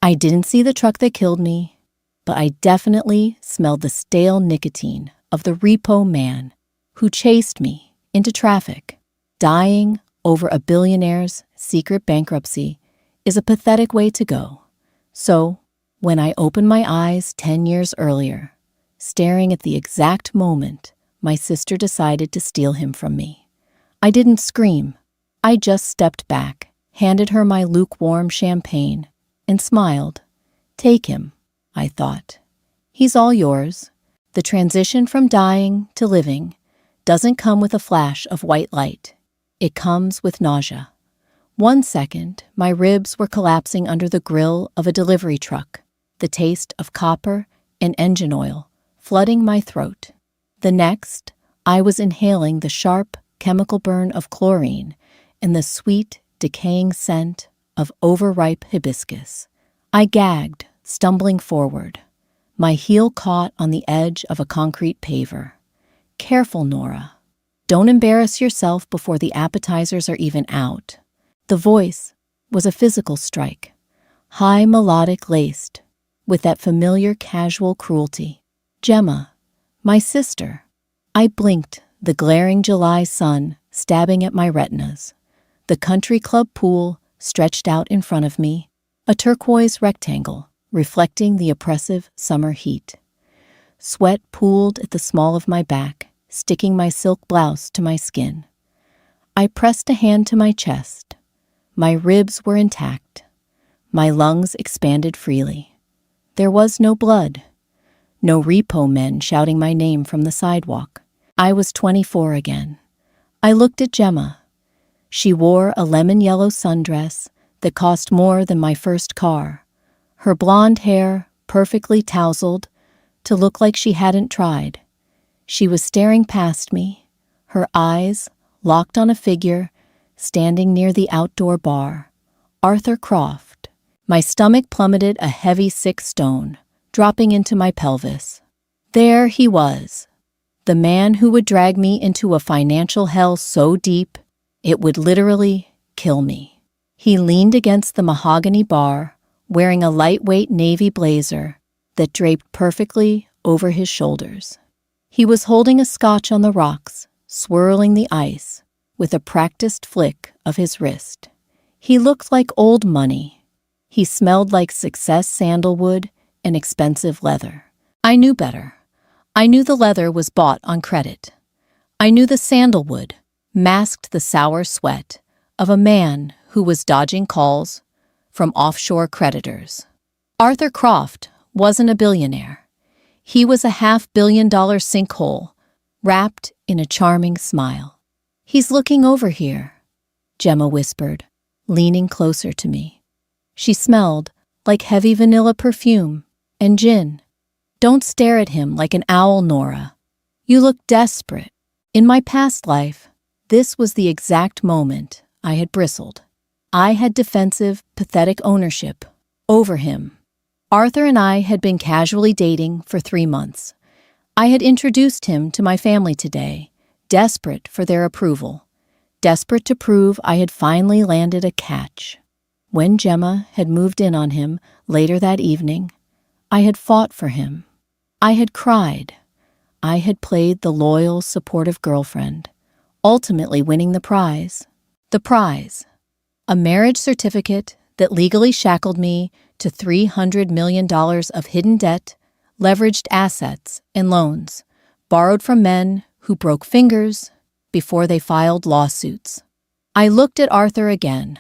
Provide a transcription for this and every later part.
I didn't see the truck that killed me, but I definitely smelled the stale nicotine of the repo man who chased me into traffic. Dying over a billionaire's secret bankruptcy is a pathetic way to go. So, when I opened my eyes 10 years earlier, staring at the exact moment my sister decided to steal him from me, I didn't scream. I just stepped back, handed her my lukewarm champagne, and smiled. Take him, I thought. He's all yours. The transition from dying to living doesn't come with a flash of white light. It comes with nausea. 1 second, my ribs were collapsing under the grill of a delivery truck, the taste of copper and engine oil flooding my throat. The next, I was inhaling the sharp chemical burn of chlorine and the sweet, decaying scent of overripe hibiscus. I gagged, stumbling forward. My heel caught on the edge of a concrete paver. Careful, Nora. Don't embarrass yourself before the appetizers are even out. The voice was a physical strike, high melodic laced, with that familiar casual cruelty. Gemma, my sister. I blinked, the glaring July sun stabbing at my retinas. The country club pool stretched out in front of me, a turquoise rectangle reflecting the oppressive summer heat. Sweat pooled at the small of my back, sticking my silk blouse to my skin. I pressed a hand to my chest. My ribs were intact. My lungs expanded freely. There was no blood. No repo men shouting my name from the sidewalk. I was 24 again. I looked at Gemma. She wore a lemon-yellow sundress that cost more than my first car. Her blonde hair perfectly tousled to look like she hadn't tried. She was staring past me, her eyes locked on a figure standing near the outdoor bar. Arthur Croft. My stomach plummeted a heavy 6 stone, dropping into my pelvis. There he was, the man who would drag me into a financial hell so deep it would literally kill me. He leaned against the mahogany bar, wearing a lightweight navy blazer that draped perfectly over his shoulders. He was holding a scotch on the rocks, swirling the ice with a practiced flick of his wrist. He looked like old money. He smelled like success sandalwood and expensive leather. I knew better. I knew the leather was bought on credit. I knew the sandalwood masked the sour sweat of a man who was dodging calls from offshore creditors. Arthur Croft wasn't a billionaire. He was a $500 sinkhole, wrapped in a charming smile. He's looking over here, Gemma whispered, leaning closer to me. She smelled like heavy vanilla perfume and gin. Don't stare at him like an owl, Nora. You look desperate. In my past life, this was the exact moment I had bristled. I had defensive, pathetic ownership over him. Arthur and I had been casually dating for 3 months. I had introduced him to my family today, desperate for their approval, desperate to prove I had finally landed a catch. When Gemma had moved in on him later that evening, I had fought for him. I had cried. I had played the loyal, supportive girlfriend, ultimately winning the prize. The prize, a marriage certificate that legally shackled me to $300 million of hidden debt, leveraged assets, and loans, borrowed from men who broke fingers before they filed lawsuits. I looked at Arthur again.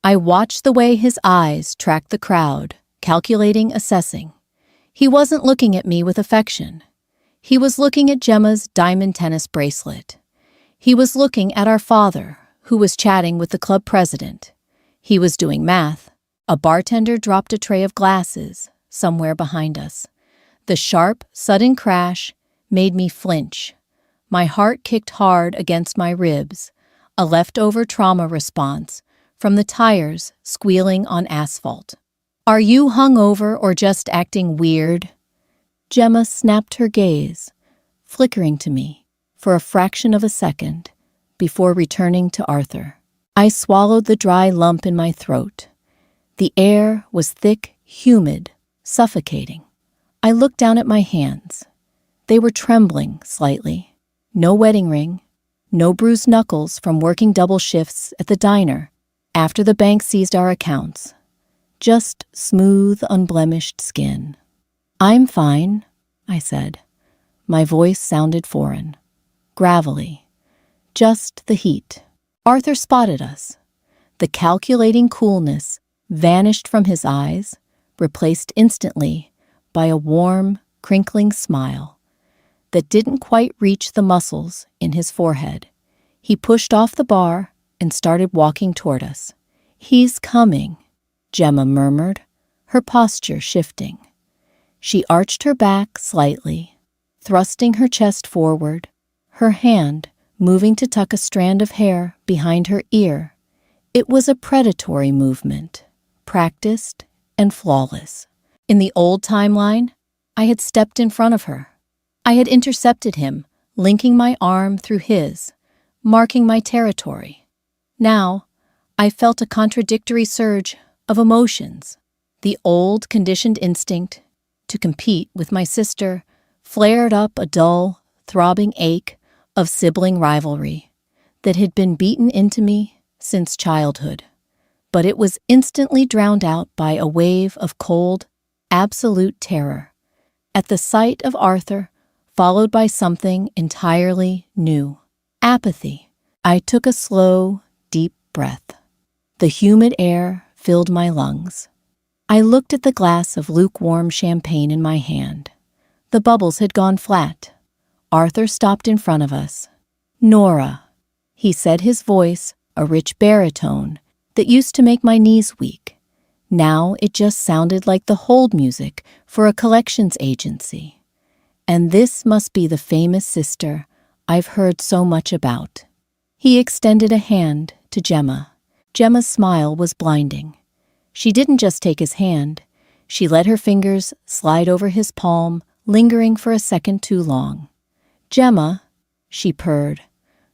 I watched the way his eyes tracked the crowd, calculating, assessing. He wasn't looking at me with affection. He was looking at Gemma's diamond tennis bracelet. He was looking at our father, who was chatting with the club president. He was doing math. A bartender dropped a tray of glasses somewhere behind us. The sharp, sudden crash made me flinch. My heart kicked hard against my ribs, a leftover trauma response from the tires squealing on asphalt. Are you hungover or just acting weird? Gemma snapped her gaze, flickering to me for a fraction of a second before returning to Arthur. I swallowed the dry lump in my throat. The air was thick humid, suffocating. I looked down at my hands. They were trembling slightly. No wedding ring, no bruised knuckles from working double shifts at the diner after the bank seized our accounts. Just smooth, unblemished skin. "I'm fine," I said. My voice sounded foreign, gravelly. Just the heat. Arthur spotted us. The calculating coolness vanished from his eyes, replaced instantly by a warm, crinkling smile that didn't quite reach the muscles in his forehead. He pushed off the bar and started walking toward us. "He's coming," Gemma murmured, her posture shifting. She arched her back slightly, thrusting her chest forward, her hand moving to tuck a strand of hair behind her ear. It was a predatory movement, practiced and flawless. In the old timeline, I had stepped in front of her. I had intercepted him, linking my arm through his, marking my territory. Now, I felt a contradictory surge of emotions. The old conditioned instinct to compete with my sister flared up a dull, throbbing ache of sibling rivalry that had been beaten into me since childhood. But it was instantly drowned out by a wave of cold, absolute terror at the sight of Arthur, followed by something entirely new. Apathy. I took a slow, deep breath. The humid air filled my lungs. I looked at the glass of lukewarm champagne in my hand. The bubbles had gone flat. Arthur stopped in front of us. "Nora," he said, his voice a rich baritone that used to make my knees weak. Now it just sounded like the hold music for a collections agency. "And this must be the famous sister I've heard so much about." He extended a hand to Gemma. Gemma's smile was blinding. She didn't just take his hand. She let her fingers slide over his palm, lingering for a second too long. "Gemma," she purred,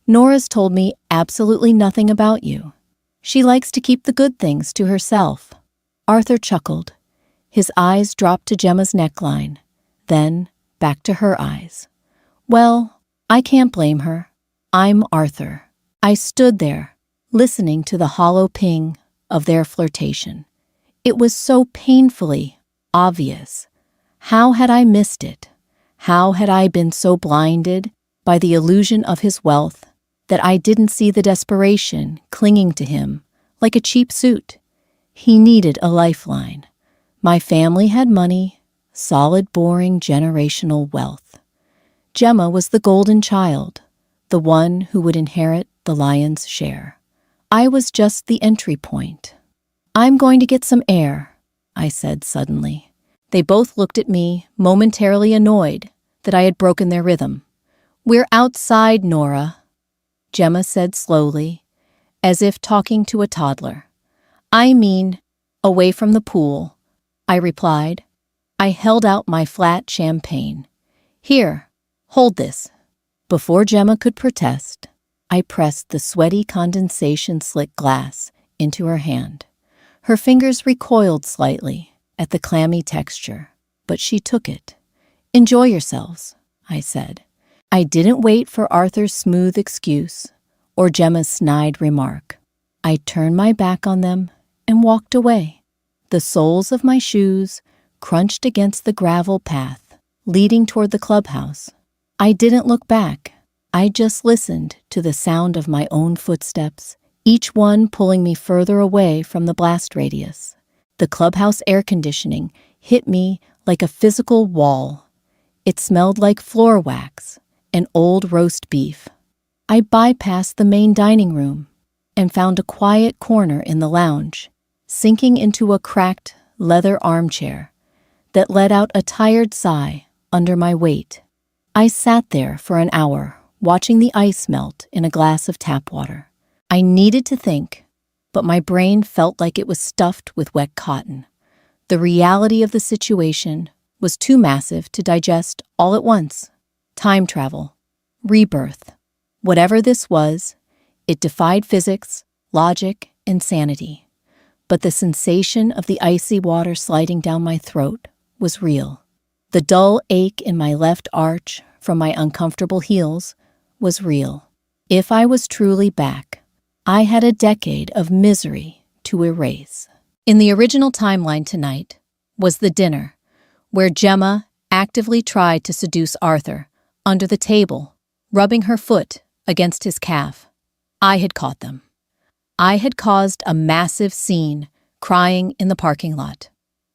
"Nora's told me absolutely nothing about you. She likes to keep the good things to herself." Arthur chuckled. His eyes dropped to Gemma's neckline, then back to her eyes. "Well, I can't blame her. I'm Arthur." I stood there, listening to the hollow ping of their flirtation. It was so painfully obvious. How had I missed it? How had I been so blinded by the illusion of his wealth that I didn't see the desperation clinging to him like a cheap suit? He needed a lifeline. My family had money, solid, boring, generational wealth. Gemma was the golden child, the one who would inherit the lion's share. I was just the entry point. "I'm going to get some air," I said suddenly. They both looked at me, momentarily annoyed that I had broken their rhythm. "We're outside, Nora," Gemma said slowly, as if talking to a toddler. "I mean, away from the pool," I replied. I held out my flat champagne. "Here, hold this." Before Gemma could protest, I pressed the sweaty condensation-slick glass into her hand. Her fingers recoiled slightly at the clammy texture, but she took it. "Enjoy yourselves," I said. I didn't wait for Arthur's smooth excuse or Gemma's snide remark. I turned my back on them and walked away. The soles of my shoes crunched against the gravel path leading toward the clubhouse. I didn't look back. I just listened to the sound of my own footsteps, each one pulling me further away from the blast radius. The clubhouse air conditioning hit me like a physical wall. It smelled like floor wax and old roast beef. I bypassed the main dining room and found a quiet corner in the lounge, sinking into a cracked leather armchair that let out a tired sigh under my weight. I sat there for an hour, watching the ice melt in a glass of tap water. I needed to think, but my brain felt like it was stuffed with wet cotton. The reality of the situation was too massive to digest all at once. Time travel, rebirth, whatever this was, it defied physics, logic, and sanity. but the sensation of the icy water sliding down my throat was real. The dull ache in my left arch from my uncomfortable heels was real. If I was truly back, I had a decade of misery to erase. In the original timeline tonight was the dinner, where Gemma actively tried to seduce Arthur under the table, rubbing her foot against his calf. I had caught them. I had caused a massive scene, crying in the parking lot.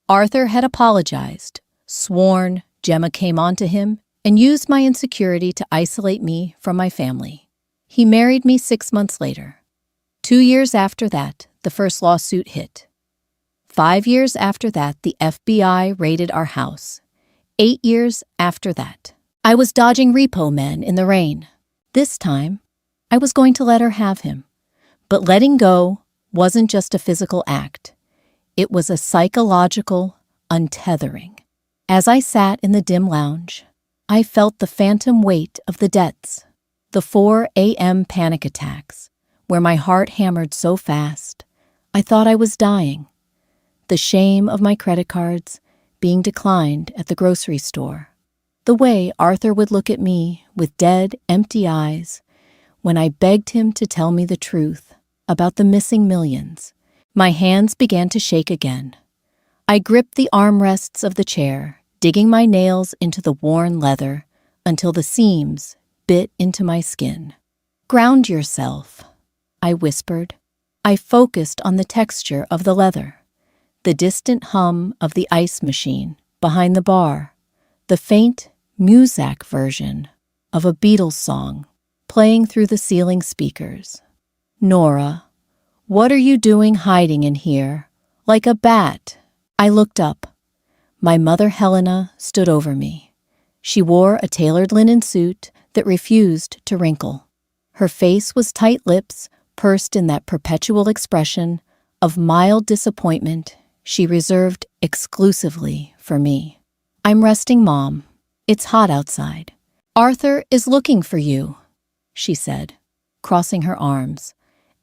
Arthur had apologized, sworn Gemma came onto him, and used my insecurity to isolate me from my family. He married me 6 months later. 2 years after that, the first lawsuit hit. 5 years after that, the FBI raided our house. 8 years after that, I was dodging repo men in the rain. This time, I was going to let her have him. But letting go wasn't just a physical act. It was a psychological untethering. As I sat in the dim lounge, I felt the phantom weight of the debts, the 4 a.m. panic attacks, where my heart hammered so fast, I thought I was dying. The shame of my credit cards being declined at the grocery store. The way Arthur would look at me with dead, empty eyes when I begged him to tell me the truth about the missing millions. My hands began to shake again. I gripped the armrests of the chair, digging my nails into the worn leather until the seams bit into my skin. "Ground yourself," I whispered. I focused on the texture of the leather, the distant hum of the ice machine behind the bar, the faint Muzak version of a Beatles song playing through the ceiling speakers. "Nora, what are you doing hiding in here, like a bat?" I looked up. My mother Helena stood over me. She wore a tailored linen suit that refused to wrinkle. Her face was tight lips, pursed in that perpetual expression of mild disappointment she reserved exclusively for me. "I'm resting, Mom. It's hot outside. Arthur is looking for you," she said, crossing her arms.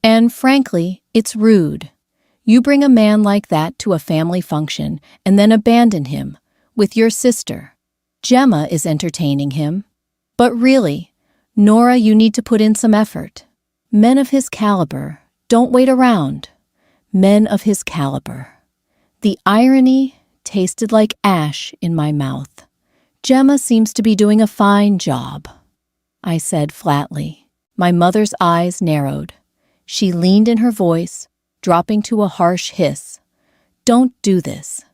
"And frankly, it's rude. You bring a man like that to a family function and then abandon him with your sister. Gemma is entertaining him. But really, Nora, you need to put in some effort. Men of his caliber don't wait around. Men of his caliber." The irony tasted like ash in my mouth. "Gemma seems to be doing a fine job," I said flatly. My mother's eyes narrowed. She leaned in her voice, dropping to a harsh hiss. "Don't do this.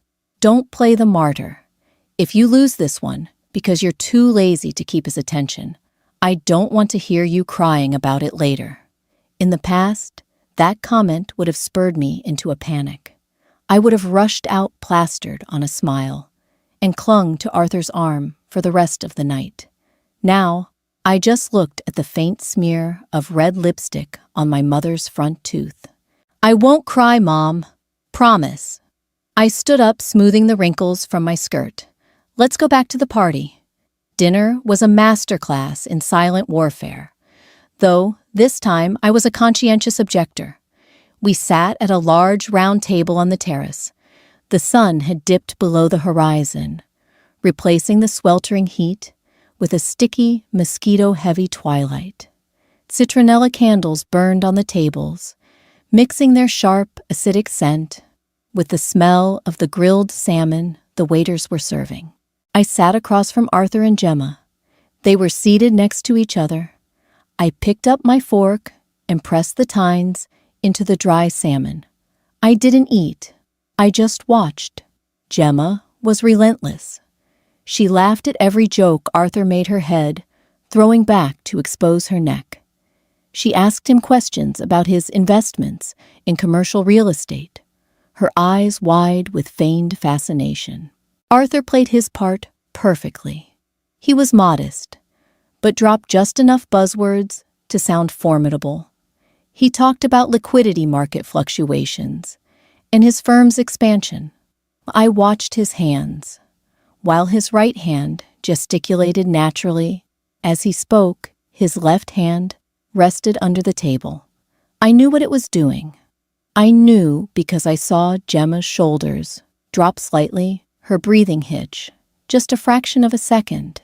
Don't play the martyr. If you lose this one because you're too lazy to keep his attention, I don't want to hear you crying about it later." In the past, that comment would have spurred me into a panic. I would have rushed out plastered on a smile and clung to Arthur's arm for the rest of the night. Now, I just looked at the faint smear of red lipstick on my mother's front tooth. "I won't cry, Mom. Promise." I stood up, smoothing the wrinkles from my skirt. "Let's go back to the party." Dinner was a masterclass in silent warfare, though this time I was a conscientious objector. We sat at a large round table on the terrace. The sun had dipped below the horizon, replacing the sweltering heat with a sticky, mosquito-heavy twilight. Citronella candles burned on the tables, mixing their sharp, acidic scent with the smell of the grilled salmon the waiters were serving. I sat across from Arthur and Gemma. They were seated next to each other. I picked up my fork and pressed the tines into the dry salmon. I didn't eat. I just watched. Gemma was relentless. She laughed at every joke Arthur made her head, throwing back to expose her neck. She asked him questions about his investments in commercial real estate, her eyes wide with feigned fascination. Arthur played his part perfectly. He was modest, but dropped just enough buzzwords to sound formidable. He talked about liquidity market fluctuations and his firm's expansion. I watched his hands, while his right hand gesticulated naturally. As he spoke, his left hand rested under the table. I knew what it was doing. I knew because I saw Gemma's shoulders drop slightly, her breathing hitch, just a fraction of a second,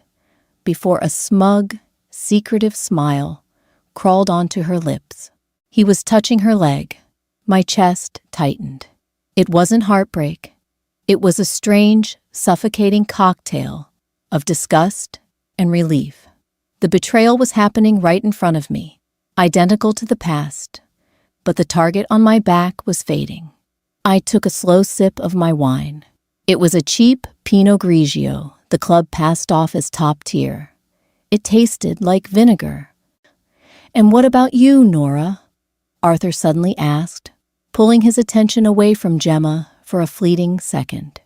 before a smug, secretive smile crawled onto her lips. He was touching her leg. My chest tightened. It wasn't heartbreak. It was a strange, suffocating cocktail of disgust and relief. The betrayal was happening right in front of me, identical to the past, but the target on my back was fading. I took a slow sip of my wine. It was a cheap Pinot Grigio the club passed off as top tier. It tasted like vinegar. "And what about you, Nora?" Arthur suddenly asked, pulling his attention away from Gemma for a fleeting second.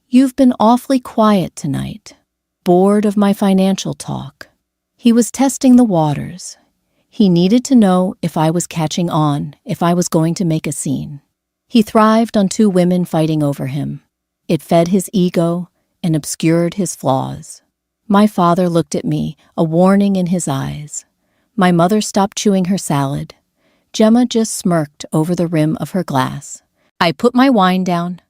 "You've been awfully quiet tonight. Bored of my financial talk." He was testing the waters. He needed to know if I was catching on, if I was going to make a scene. He thrived on two women fighting over him. It fed his ego and obscured his flaws. My father looked at me, a warning in his eyes. My mother stopped chewing her salad. Gemma just smirked over the rim of her glass. I put my wine down.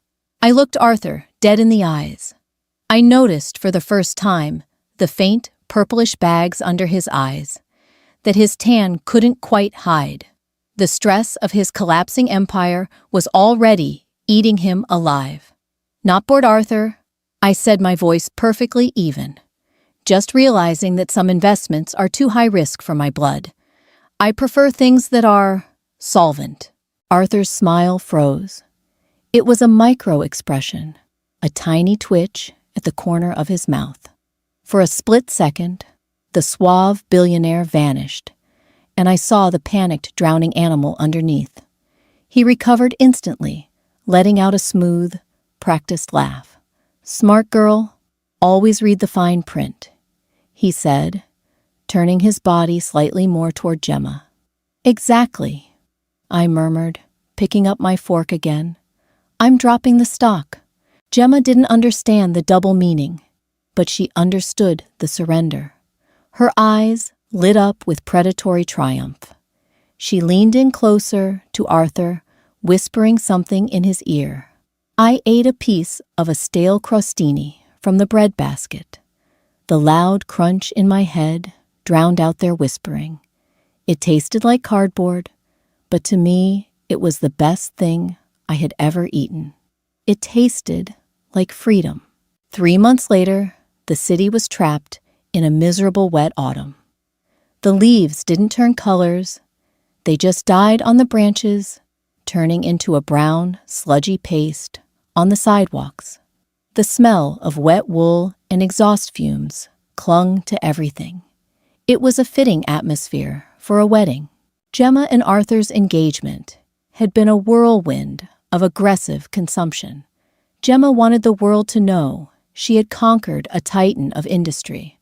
I looked Arthur dead in the eyes. I noticed for the first time the faint, purplish bags under his eyes that his tan couldn't quite hide. The stress of his collapsing empire was already eating him alive. "Not bored, Arthur," I said, my voice perfectly even, just realizing that some investments are too high risk for my blood. "I prefer things that are solvent." Arthur's smile froze. It was a micro-expression, a tiny twitch at the corner of his mouth. For a split second, the suave billionaire vanished, and I saw the panicked drowning animal underneath. He recovered instantly, letting out a smooth, practiced laugh. "Smart girl, always read the fine print," he said, turning his body slightly more toward Gemma. "Exactly," I murmured, picking up my fork again. "I'm dropping the stock." Gemma didn't understand the double meaning, but she understood the surrender. Her eyes lit up with predatory triumph. She leaned in closer to Arthur, whispering something in his ear. I ate a piece of a stale crostini from the bread basket. The loud crunch in my head drowned out their whispering. It tasted like cardboard, but to me it was the best thing I had ever eaten. It tasted like freedom. 3 months later, the city was trapped in a miserable wet autumn. The leaves didn't turn colors. They just died on the branches, turning into a brown, sludgy paste on the sidewalks. The smell of wet wool and exhaust fumes clung to everything. It was a fitting atmosphere for a wedding. Gemma and Arthur's engagement had been a whirlwind of aggressive consumption. Gemma wanted the world to know she had conquered a titan of industry.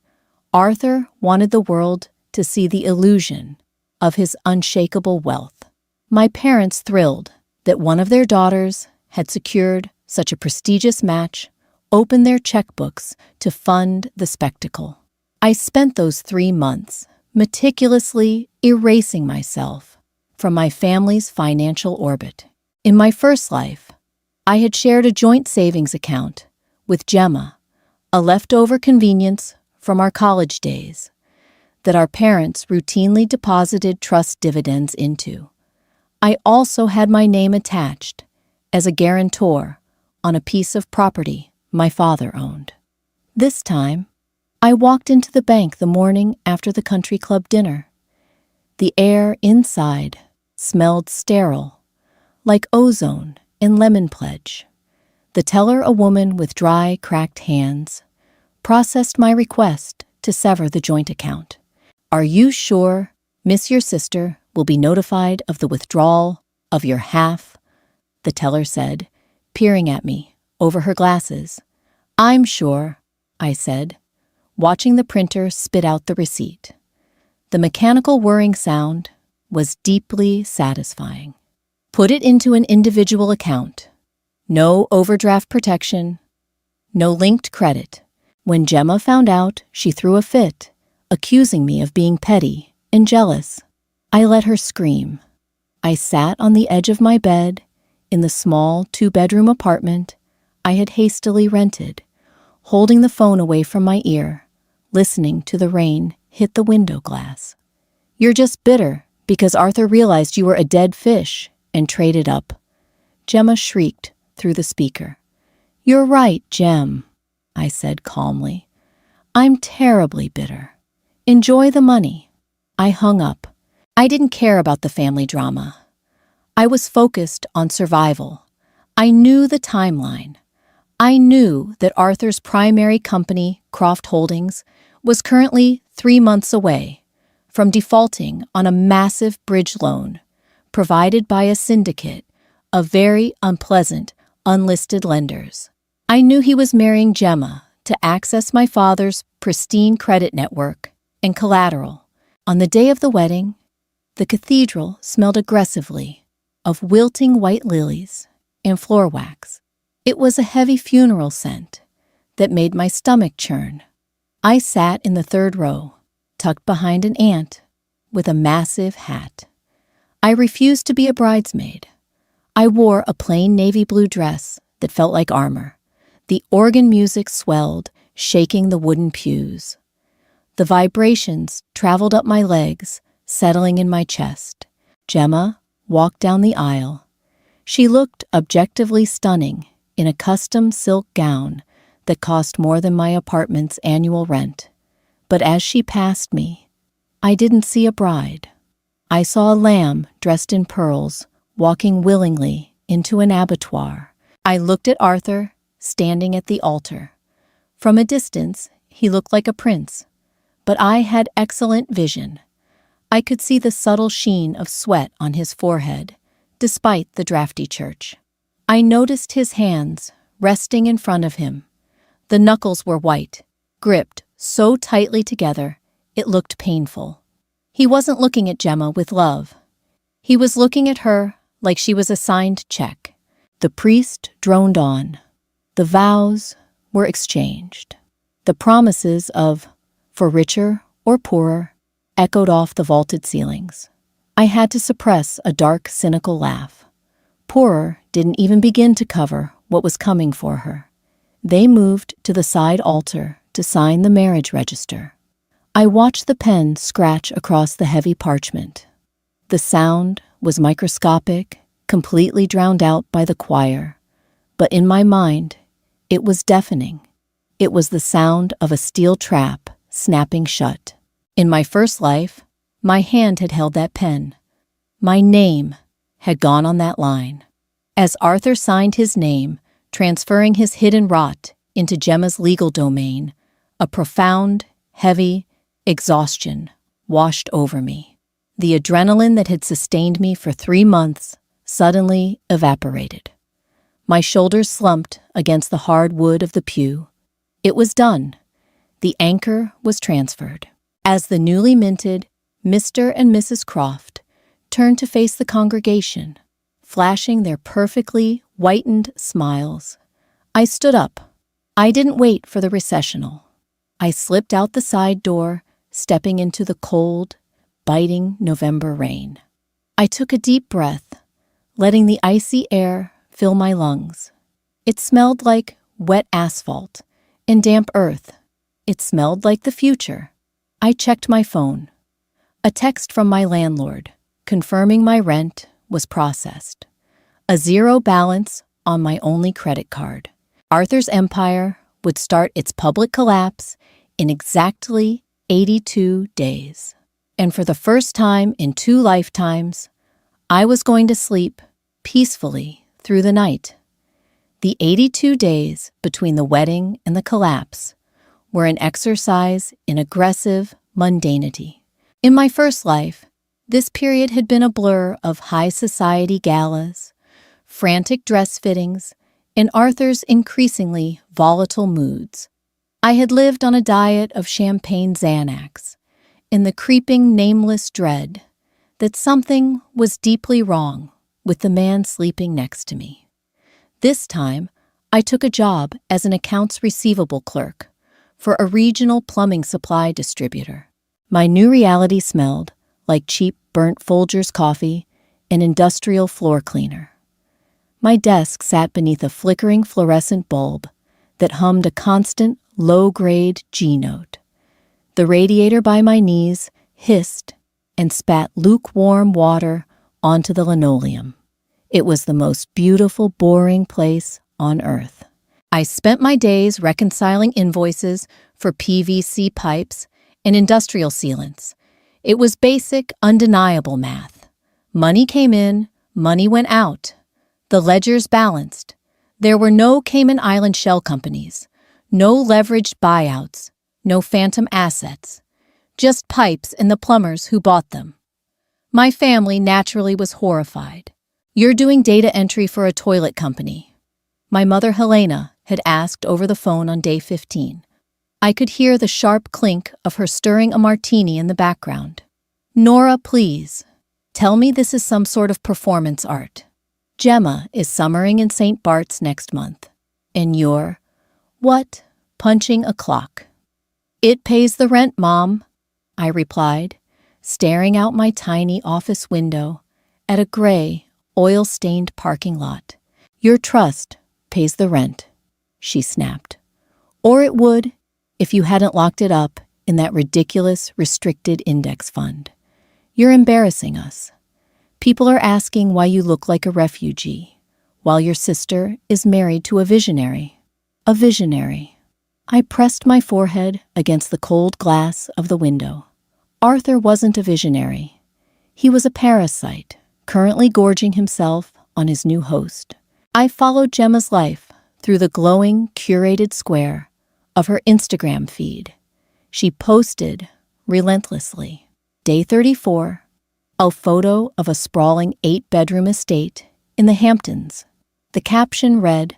Arthur wanted the world to see the illusion of his unshakable wealth. My parents thrilled that one of their daughters had secured such a prestigious match, opened their checkbooks to fund the spectacle. I spent those 3 months meticulously erasing myself from my family's financial orbit. In my first life, I had shared a joint savings account with Gemma, a leftover convenience from our college days that our parents routinely deposited trust dividends into. I also had my name attached as a guarantor on a piece of property my father owned. This time, I walked into the bank the morning after the country club dinner. The air inside smelled sterile, like ozone and lemon pledge. The teller, a woman with dry, cracked hands, processed my request to sever the joint account. "Are you sure Miss your sister will be notified of the withdrawal of your half?" the teller said, peering at me over her glasses. "I'm sure," I said, watching the printer spit out the receipt. The mechanical whirring sound was deeply satisfying. "Put it into an individual account. No overdraft protection. No linked credit." When Gemma found out, she threw a fit, accusing me of being petty and jealous. I let her scream. I sat on the edge of my bed in the small 2-bedroom apartment I had hastily rented, holding the phone away from my ear, listening to the rain hit the window glass. "You're just bitter because Arthur realized you were a dead fish and traded up," Gemma shrieked through the speaker. "You're right, Gem," I said calmly. "I'm terribly bitter. Enjoy the money." I hung up. I didn't care about the family drama. I was focused on survival. I knew the timeline. I knew that Arthur's primary company, Croft Holdings, was currently 3 months away from defaulting on a massive bridge loan provided by a syndicate of very unpleasant, unlisted lenders. I knew he was marrying Gemma to access my father's pristine credit network and collateral. On the day of the wedding, the cathedral smelled aggressively of wilting white lilies and floor wax. It was a heavy funeral scent that made my stomach churn. I sat in the 3rd row, tucked behind an aunt with a massive hat. I refused to be a bridesmaid. I wore a plain navy blue dress that felt like armor. The organ music swelled, shaking the wooden pews. The vibrations traveled up my legs, settling in my chest. Gemma walked down the aisle. She looked objectively stunning in a custom silk gown that cost more than my apartment's annual rent. But as she passed me, I didn't see a bride. I saw a lamb dressed in pearls, walking willingly into an abattoir. I looked at Arthur, standing at the altar. From a distance, he looked like a prince, but I had excellent vision. I could see the subtle sheen of sweat on his forehead, despite the drafty church. I noticed his hands resting in front of him. The knuckles were white, gripped so tightly together it looked painful. He wasn't looking at Gemma with love. He was looking at her like she was a signed check. The priest droned on. The vows were exchanged. The promises of, for richer or poorer, echoed off the vaulted ceilings. I had to suppress a dark, cynical laugh. Poorer didn't even begin to cover what was coming for her. They moved to the side altar to sign the marriage register. I watched the pen scratch across the heavy parchment. The sound was microscopic, completely drowned out by the choir, but in my mind, it was deafening. It was the sound of a steel trap snapping shut. In my first life, my hand had held that pen. My name had gone on that line. As Arthur signed his name, transferring his hidden rot into Gemma's legal domain, a profound, heavy exhaustion washed over me. The adrenaline that had sustained me for 3 months suddenly evaporated. My shoulders slumped against the hard wood of the pew. It was done. The anchor was transferred. As the newly minted Mr. and Mrs. Croft turned to face the congregation, flashing their perfectly whitened smiles, I stood up. I didn't wait for the recessional. I slipped out the side door, stepping into the cold, biting November rain. I took a deep breath, letting the icy air fill my lungs. It smelled like wet asphalt and damp earth. It smelled like the future. I checked my phone. A text from my landlord, confirming my rent was processed. A zero balance on my only credit card. Arthur's empire would start its public collapse in exactly 82 days. And for the first time in 2 lifetimes, I was going to sleep peacefully through the night. The 82 days between the wedding and the collapse were an exercise in aggressive mundanity. In my first life, this period had been a blur of high society galas, frantic dress fittings, and Arthur's increasingly volatile moods. I had lived on a diet of champagne Xanax, in the creeping nameless dread that something was deeply wrong with the man sleeping next to me. This time, I took a job as an accounts receivable clerk for a regional plumbing supply distributor. My new reality smelled like cheap burnt Folgers coffee an industrial floor cleaner. My desk sat beneath a flickering fluorescent bulb that hummed a constant, low-grade G note. The radiator by my knees hissed and spat lukewarm water onto the linoleum. It was the most beautiful, boring place on earth. I spent my days reconciling invoices for PVC pipes and industrial sealants. It was basic, undeniable math. Money came in, money went out. The ledgers balanced. There were no Cayman Island shell companies, no leveraged buyouts, no phantom assets, just pipes and the plumbers who bought them. My family naturally was horrified. "You're doing data entry for a toilet company," my mother Helena had asked over the phone on day 15. I could hear the sharp clink of her stirring a martini in the background. "Nora, please, tell me this is some sort of performance art. Gemma is summering in St. Bart's next month. And you're, what, punching a clock?" "It pays the rent, Mom," I replied, staring out my tiny office window at a gray, oil-stained parking lot. "Your trust pays the rent," she snapped. "Or it would if you hadn't locked it up in that ridiculous restricted index fund. You're embarrassing us. People are asking why you look like a refugee, while your sister is married to a visionary." A visionary. I pressed my forehead against the cold glass of the window. Arthur wasn't a visionary. He was a parasite, currently gorging himself on his new host. I followed Gemma's life through the glowing, curated square of her Instagram feed. She posted relentlessly. Day 34, a photo of a sprawling 8-bedroom estate in the Hamptons. The caption read,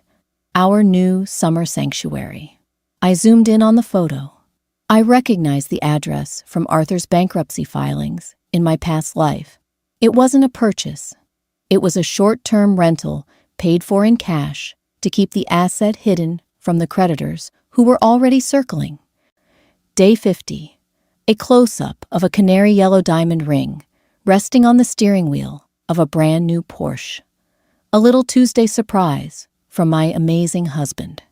"Our new summer sanctuary." I zoomed in on the photo. I recognized the address from Arthur's bankruptcy filings in my past life. It wasn't a purchase. It was a short-term rental paid for in cash to keep the asset hidden from the creditors who were already circling. Day 50, a close-up of a canary yellow diamond ring resting on the steering wheel of a brand new Porsche. A little Tuesday surprise from my amazing husband.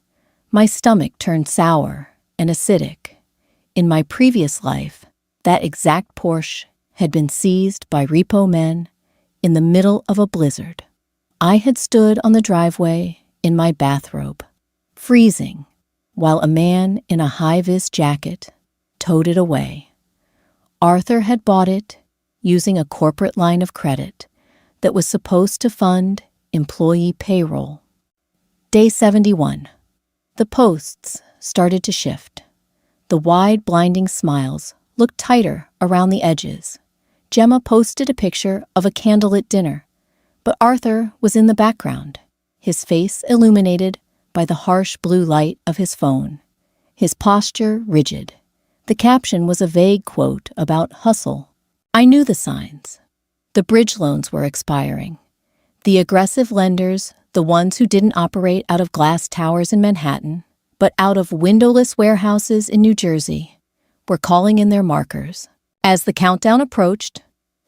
My stomach turned sour and acidic. In my previous life, that exact Porsche had been seized by repo men in the middle of a blizzard. I had stood on the driveway in my bathrobe, freezing, while a man in a high-vis jacket towed it away. Arthur had bought it using a corporate line of credit that was supposed to fund employee payroll. Day 71. The posts started to shift. The wide, blinding smiles looked tighter around the edges. Gemma posted a picture of a candlelit dinner, but Arthur was in the background, his face illuminated by the harsh blue light of his phone, his posture rigid. The caption was a vague quote about hustle. I knew the signs. The bridge loans were expiring. The aggressive lenders, the ones who didn't operate out of glass towers in Manhattan, but out of windowless warehouses in New Jersey, were calling in their markers. As the countdown approached,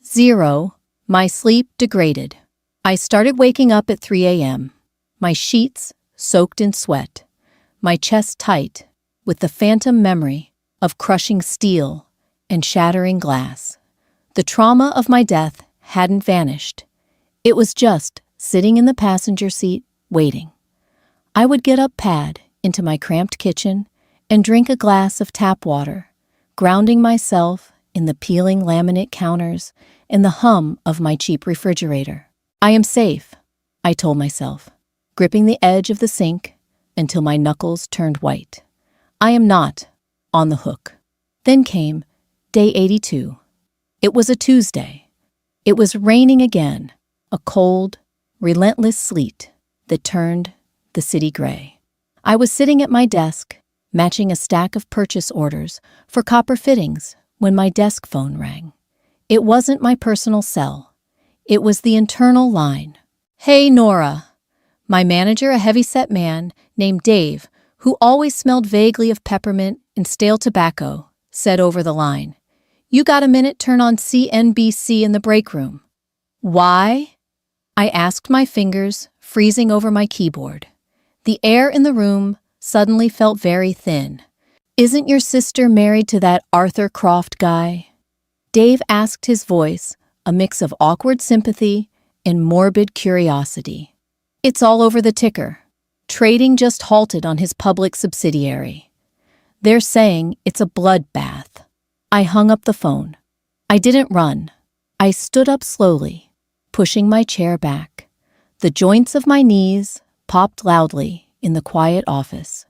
0, my sleep degraded. I started waking up at 3 a.m., my sheets soaked in sweat, my chest tight with the phantom memory of crushing steel and shattering glass. The trauma of my death hadn't vanished. It was just sitting in the passenger seat, waiting. I would get up pad into my cramped kitchen and drink a glass of tap water, grounding myself in the peeling laminate counters and the hum of my cheap refrigerator. I am safe, I told myself, gripping the edge of the sink until my knuckles turned white. I am not on the hook. Then came day 82. It was a Tuesday. It was raining again, a cold, relentless sleet that turned the city gray. I was sitting at my desk, matching a stack of purchase orders for copper fittings when my desk phone rang. It wasn't my personal cell. It was the internal line. "Hey, Nora." My manager, a heavy-set man named Dave, who always smelled vaguely of peppermint and stale tobacco, said over the line, "You got a minute? Turn on CNBC in the break room." Why? I asked, my fingers freezing over my keyboard. The air in the room suddenly felt very thin. Isn't your sister married to that Arthur Croft guy? Dave asked, his voice a mix of awkward sympathy and morbid curiosity. It's all over the ticker. Trading just halted on his public subsidiary. They're saying it's a bloodbath. I hung up the phone. I didn't run. I stood up slowly, pushing my chair back. The joints of my knees popped loudly in the quiet office.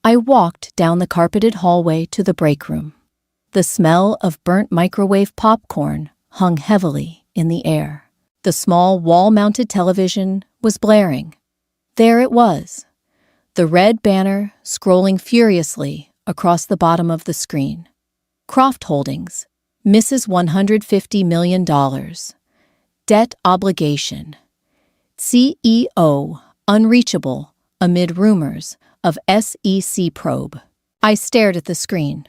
I walked down the carpeted hallway to the break room. The smell of burnt microwave popcorn hung heavily in the air. The small wall-mounted television was blaring. There it was, the red banner scrolling furiously across the bottom of the screen. Croft Holdings, misses $150 million. Debt obligation. CEO unreachable amid rumors of SEC probe. I stared at the screen.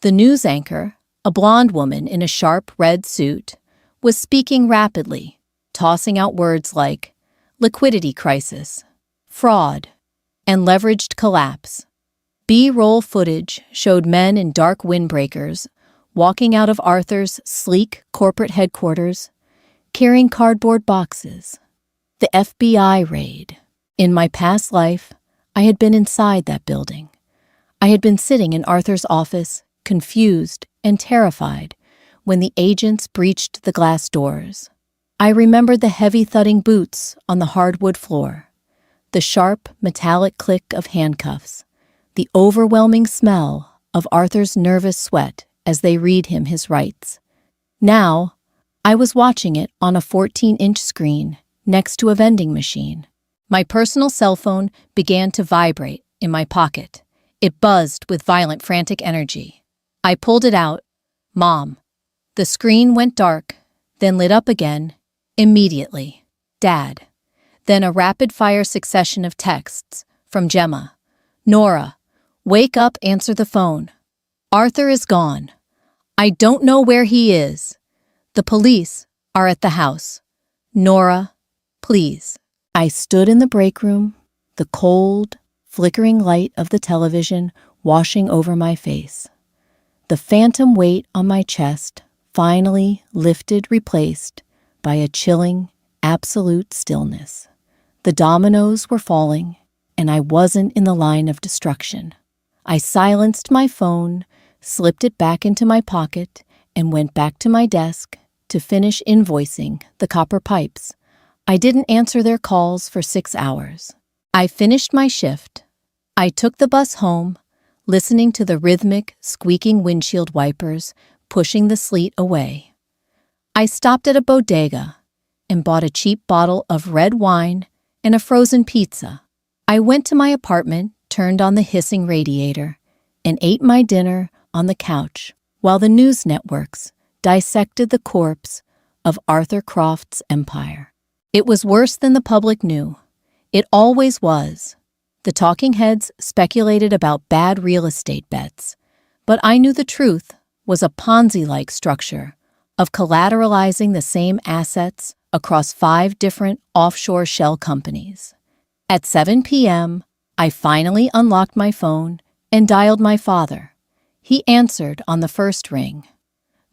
The news anchor, a blonde woman in a sharp red suit, was speaking rapidly, tossing out words like liquidity crisis, fraud, and leveraged collapse. B-roll footage showed men in dark windbreakers walking out of Arthur's sleek corporate headquarters, carrying cardboard boxes. The FBI raid. In my past life, I had been inside that building. I had been sitting in Arthur's office, confused and terrified, when the agents breached the glass doors. I remembered the heavy thudding boots on the hardwood floor, the sharp metallic click of handcuffs, the overwhelming smell of Arthur's nervous sweat as they read him his rights. Now, I was watching it on a 14-inch screen next to a vending machine. My personal cell phone began to vibrate in my pocket. It buzzed with violent, frantic energy. I pulled it out. Mom. The screen went dark, then lit up again, immediately. Dad. Then a rapid-fire succession of texts from Gemma. Nora, wake up, answer the phone. Arthur is gone. I don't know where he is. The police are at the house. Nora, please. I stood in the break room, the cold, flickering light of the television washing over my face. The phantom weight on my chest finally lifted, replaced by a chilling, absolute stillness. The dominoes were falling, and I wasn't in the line of destruction. I silenced my phone, slipped it back into my pocket, and went back to my desk to finish invoicing the copper pipes. I didn't answer their calls for 6 hours. I finished my shift. I took the bus home, listening to the rhythmic, squeaking windshield wipers pushing the sleet away. I stopped at a bodega and bought a cheap bottle of red wine and a frozen pizza. I went to my apartment, turned on the hissing radiator, and ate my dinner on the couch while the news networks dissected the corpse of Arthur Croft's empire. It was worse than the public knew. It always was. The talking heads speculated about bad real estate bets, but I knew the truth was a Ponzi-like structure of collateralizing the same assets across 5 different offshore shell companies. At 7 p.m., I finally unlocked my phone and dialed my father. He answered on the first ring.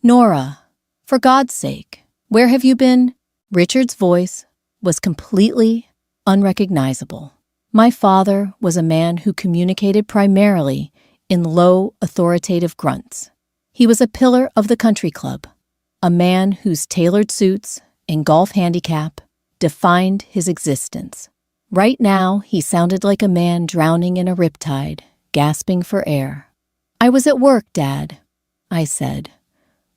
Nora, for God's sake, where have you been? Richard's voice was completely unrecognizable. My father was a man who communicated primarily in low, authoritative grunts. He was a pillar of the country club, a man whose tailored suits and golf handicap defined his existence. Right now, he sounded like a man drowning in a riptide, gasping for air. I was at work, Dad, I said,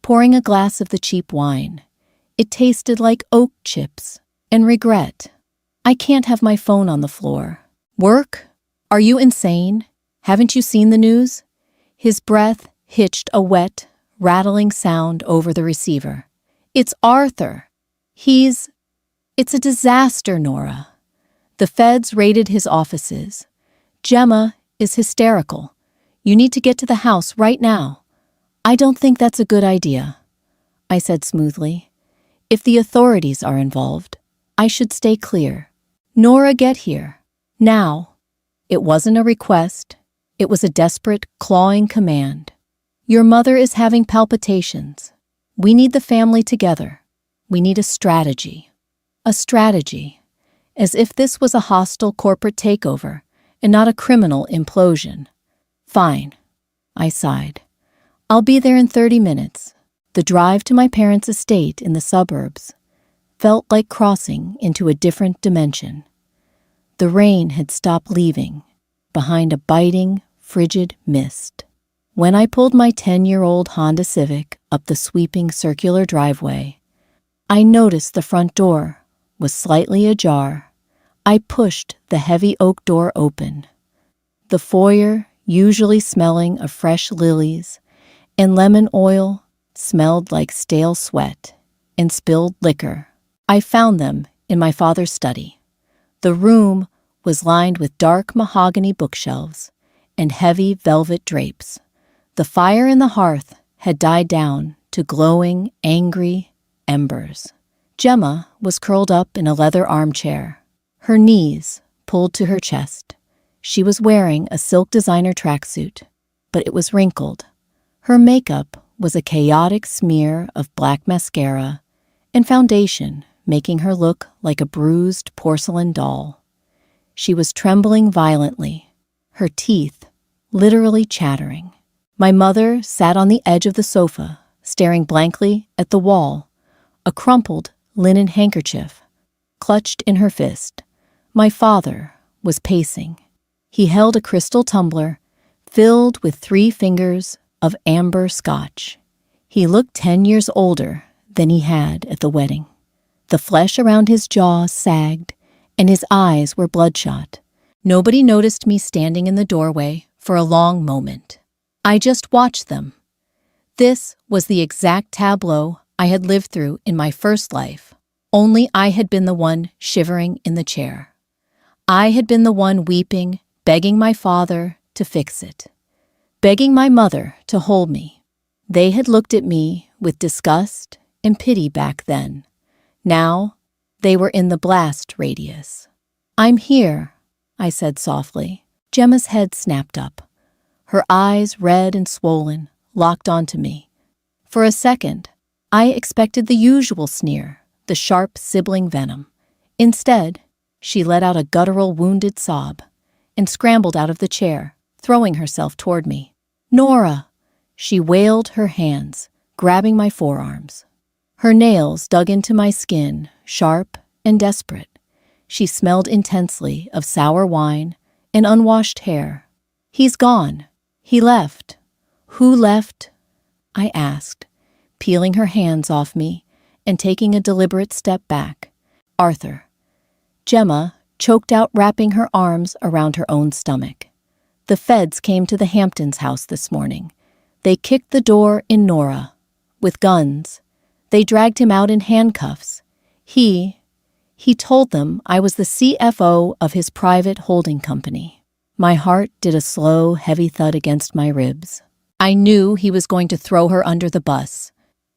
pouring a glass of the cheap wine. It tasted like oak chips and regret. I can't have my phone on the floor. Work? Are you insane? Haven't you seen the news? His breath hitched a wet, rattling sound over the receiver. It's Arthur. It's a disaster, Nora. The feds raided his offices. Gemma is hysterical. You need to get to the house right now. I don't think that's a good idea, I said smoothly. If the authorities are involved, I should stay clear. Nora, get here. Now. It wasn't a request. It was a desperate, clawing command. Your mother is having palpitations. We need the family together. We need a strategy. A strategy. As if this was a hostile corporate takeover and not a criminal implosion. Fine. I sighed. I'll be there in 30 minutes. The drive to my parents' estate in the suburbs felt like crossing into a different dimension. The rain had stopped leaving behind a biting, frigid mist. When I pulled my 10-year-old Honda Civic up the sweeping circular driveway, I noticed the front door was slightly ajar. I pushed the heavy oak door open. The foyer, usually smelling of fresh lilies and lemon oil, smelled like stale sweat and spilled liquor. I found them in my father's study. The room was lined with dark mahogany bookshelves and heavy velvet drapes. The fire in the hearth had died down to glowing, angry embers. Gemma was curled up in a leather armchair, her knees pulled to her chest. She was wearing a silk designer tracksuit, but it was wrinkled. Her makeup was a chaotic smear of black mascara and foundation, making her look like a bruised porcelain doll. She was trembling violently, her teeth literally chattering. My mother sat on the edge of the sofa, staring blankly at the wall, a crumpled linen handkerchief clutched in her fist. My father was pacing. He held a crystal tumbler filled with 3 fingers of amber scotch. He looked 10 years older than he had at the wedding. The flesh around his jaw sagged, and his eyes were bloodshot. Nobody noticed me standing in the doorway for a long moment. I just watched them. This was the exact tableau I had lived through in my first life, only I had been the one shivering in the chair. I had been the one weeping, begging my father to fix it, begging my mother to hold me. They had looked at me with disgust and pity back then. Now, they were in the blast radius. I'm here, I said softly. Gemma's head snapped up. Her eyes, red and swollen, locked onto me. For a second, I expected the usual sneer, the sharp sibling venom. Instead, she let out a guttural, wounded sob and scrambled out of the chair, throwing herself toward me. Nora! She wailed, her hands grabbing my forearms. Her nails dug into my skin, sharp and desperate. She smelled intensely of sour wine and unwashed hair. He's gone. He left. Who left? I asked, peeling her hands off me and taking a deliberate step back. Arthur. Gemma choked out, wrapping her arms around her own stomach. The feds came to the Hamptons' house this morning. They kicked the door in Nora, with guns. They dragged him out in handcuffs. He told them I was the CFO of his private holding company. My heart did a slow, heavy thud against my ribs. I knew he was going to throw her under the bus,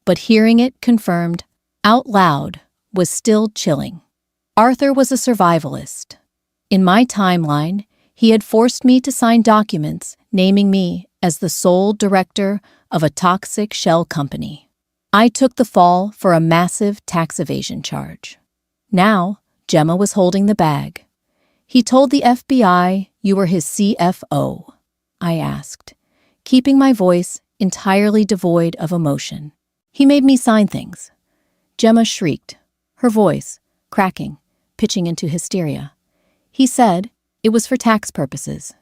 but hearing it confirmed out loud was still chilling. Arthur was a survivalist. In my timeline, he had forced me to sign documents naming me as the sole director of a toxic shell company. I took the fall for a massive tax evasion charge. Now, Gemma was holding the bag. He told the FBI you were his CFO, I asked, keeping my voice entirely devoid of emotion. He made me sign things. Gemma shrieked, her voice cracking, pitching into hysteria. He said it was for tax purposes.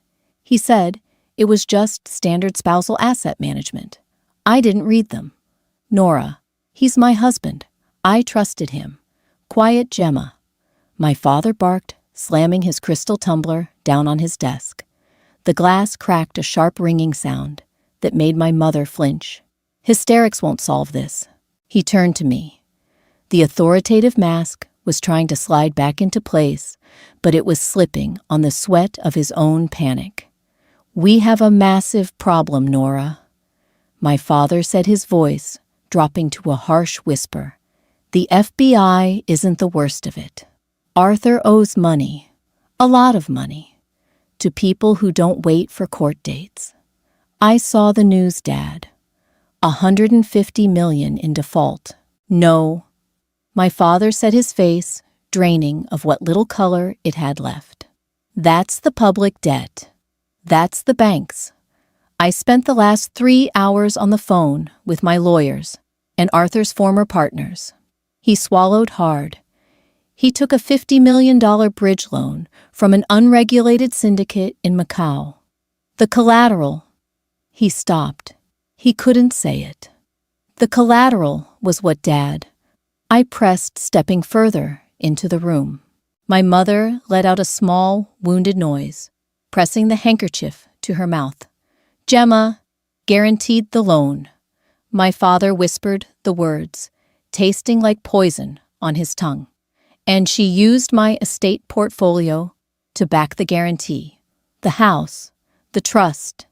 He said it was just standard spousal asset management. I didn't read them. Nora, he's my husband. I trusted him. Quiet, Gemma. My father barked, slamming his crystal tumbler down on his desk. The glass cracked a sharp ringing sound that made my mother flinch. Hysterics won't solve this. He turned to me. The authoritative mask was trying to slide back into place, but it was slipping on the sweat of his own panic. We have a massive problem, Nora. My father said, his voice dropping to a harsh whisper. The FBI isn't the worst of it. Arthur owes money, a lot of money, to people who don't wait for court dates. I saw the news, Dad. $150 million in default. No. My father set his face, draining of what little color it had left. That's the public debt. That's the banks. I spent the last 3 hours on the phone with my lawyers and Arthur's former partners. He swallowed hard. He took a $50 million bridge loan from an unregulated syndicate in Macau. The collateral. He stopped. He couldn't say it. The collateral was what, Dad? I pressed, stepping further into the room. My mother let out a small, wounded noise, pressing the handkerchief to her mouth. Gemma guaranteed the loan. My father whispered the words, tasting like poison on his tongue. And she used my estate portfolio to back the guarantee. The house, the trust,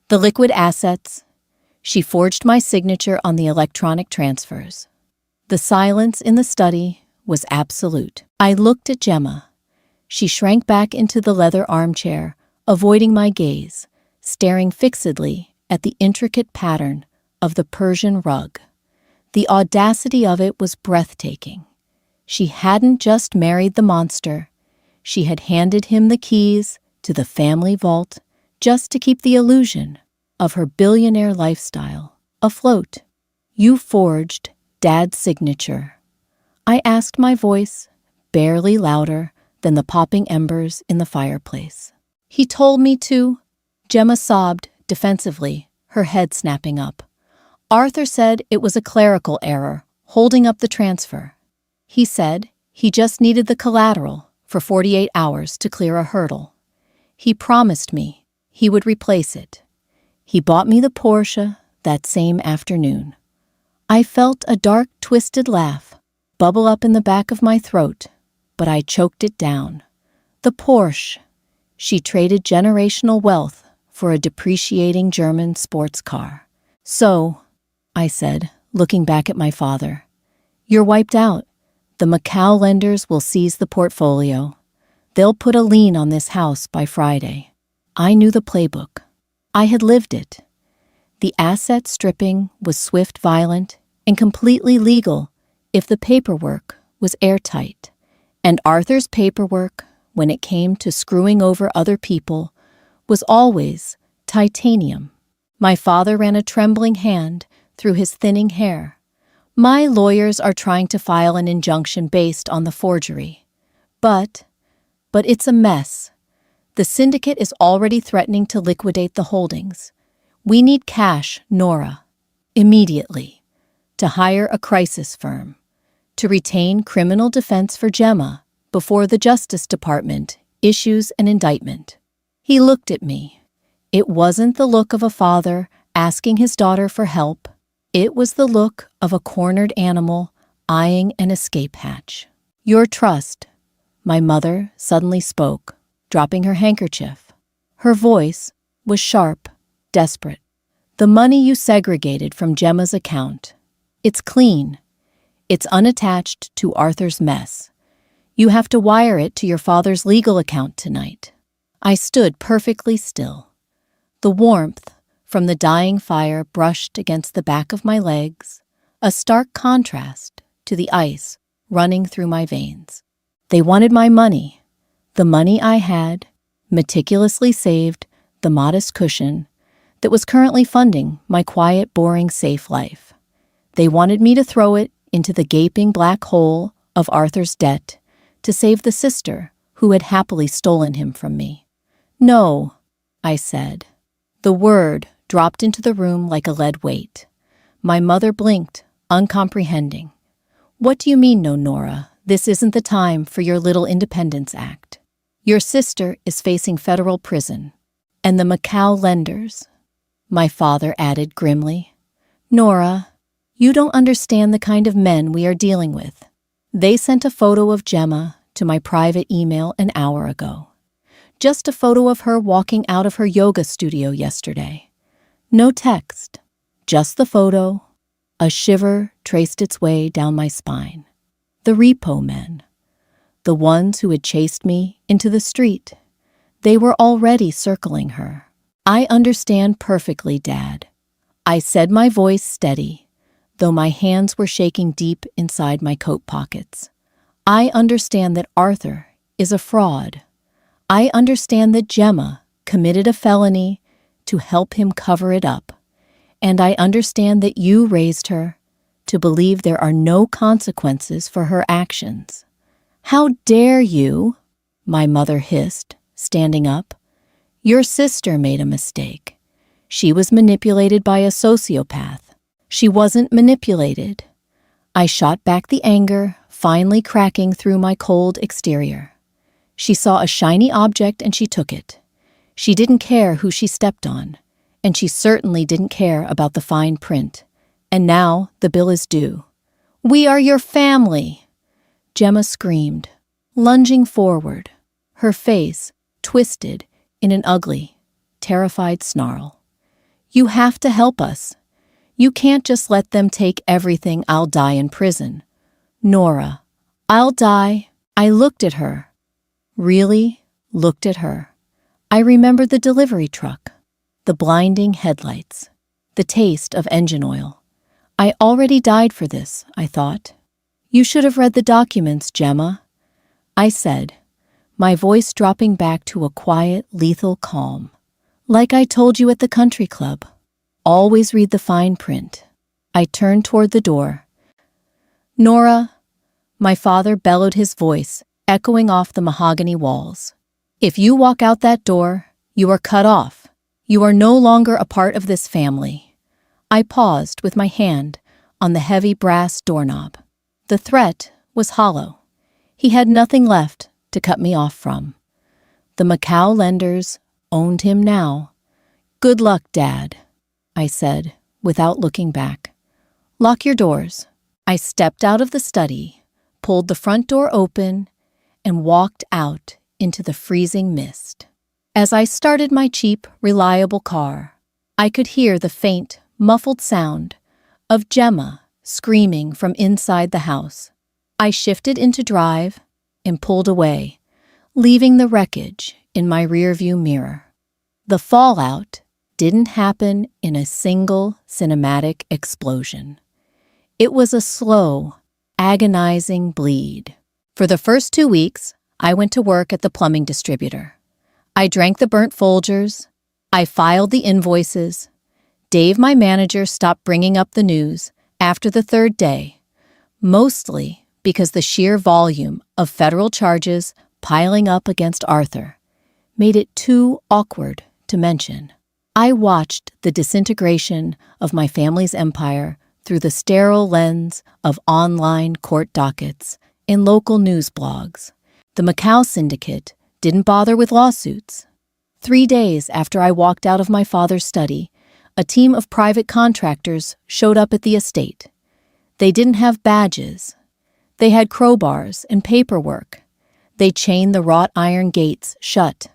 the liquid assets. She forged my signature on the electronic transfers. The silence in the study was absolute. I looked at Gemma. She shrank back into the leather armchair, avoiding my gaze, staring fixedly at the intricate pattern of the Persian rug. The audacity of it was breathtaking. She hadn't just married the monster. She had handed him the keys to the family vault just to keep the illusion of her billionaire lifestyle afloat. You forged Dad's signature. I asked, my voice barely louder than the popping embers in the fireplace. He told me to. Gemma sobbed defensively, her head snapping up. Arthur said it was a clerical error, holding up the transfer. He said he just needed the collateral for 48 hours to clear a hurdle. He promised me he would replace it. He bought me the Porsche that same afternoon. I felt a dark, twisted laugh bubble up in the back of my throat, but I choked it down. The Porsche. She traded generational wealth for a depreciating German sports car. So, I said, looking back at my father, you're wiped out. The Macau lenders will seize the portfolio. They'll put a lien on this house by Friday. I knew the playbook. I had lived it. The asset stripping was swift, violent, and completely legal if the paperwork was airtight. And Arthur's paperwork, when it came to screwing over other people, was always titanium. My father ran a trembling hand through his thinning hair. My lawyers are trying to file an injunction based on the forgery. But it's a mess. The syndicate is already threatening to liquidate the holdings. We need cash, Nora, immediately, to hire a crisis firm, to retain criminal defense for Gemma before the Justice Department issues an indictment. He looked at me. It wasn't the look of a father asking his daughter for help. It was the look of a cornered animal eyeing an escape hatch. Your trust, my mother suddenly spoke, dropping her handkerchief. Her voice was sharp, desperate. The money you segregated from Gemma's account. It's clean. It's unattached to Arthur's mess. You have to wire it to your father's legal account tonight. I stood perfectly still. The warmth from the dying fire brushed against the back of my legs, a stark contrast to the ice running through my veins. They wanted my money, the money I had, meticulously saved, the modest cushion that was currently funding my quiet, boring, safe life. They wanted me to throw it into the gaping black hole of Arthur's debt to save the sister who had happily stolen him from me. No, I said. The word dropped into the room like a lead weight. My mother blinked, uncomprehending. What do you mean, no, Nora? This isn't the time for your little Independence Act. Your sister is facing federal prison. And the Macau lenders, my father added grimly. Nora, you don't understand the kind of men we are dealing with. They sent a photo of Gemma to my private email an hour ago. Just a photo of her walking out of her yoga studio yesterday. No text, just the photo. A shiver traced its way down my spine. The repo men. The ones who had chased me into the street. They were already circling her. I understand perfectly, Dad. I said, my voice steady, though my hands were shaking deep inside my coat pockets. I understand that Arthur is a fraud. I understand that Gemma committed a felony to help him cover it up. And I understand that you raised her to believe there are no consequences for her actions. How dare you? My mother hissed, standing up. Your sister made a mistake. She was manipulated by a sociopath. She wasn't manipulated. I shot back the anger, finally cracking through my cold exterior. She saw a shiny object and she took it. She didn't care who she stepped on, and she certainly didn't care about the fine print. And now the bill is due. We are your family, Gemma screamed, lunging forward, her face twisted in an ugly, terrified snarl. You have to help us. You can't just let them take everything. I'll die in prison. Nora, I'll die. I looked at her. Really looked at her. I remembered the delivery truck, the blinding headlights, the taste of engine oil. I already died for this, I thought. You should have read the documents, Gemma, I said, my voice dropping back to a quiet, lethal calm. Like I told you at the country club, always read the fine print. I turned toward the door. Nora, my father bellowed, his voice echoing off the mahogany walls. If you walk out that door, you are cut off. You are no longer a part of this family. I paused with my hand on the heavy brass doorknob. The threat was hollow. He had nothing left to cut me off from. The Macau lenders owned him now. Good luck, Dad, I said, without looking back. Lock your doors. I stepped out of the study, pulled the front door open, and walked out into the freezing mist. As I started my cheap, reliable car, I could hear the faint, muffled sound of Gemma screaming from inside the house. I shifted into drive and pulled away, leaving the wreckage in my rearview mirror. The fallout didn't happen in a single cinematic explosion. It was a slow, agonizing bleed. For the first 2 weeks, I went to work at the plumbing distributor. I drank the burnt Folgers. I filed the invoices. Dave, my manager, stopped bringing up the news after the third day, mostly because the sheer volume of federal charges piling up against Arthur made it too awkward to mention. I watched the disintegration of my family's empire through the sterile lens of online court dockets and local news blogs. The Macau syndicate didn't bother with lawsuits. 3 days after I walked out of my father's study, a team of private contractors showed up at the estate. They didn't have badges. They had crowbars and paperwork. They chained the wrought iron gates shut.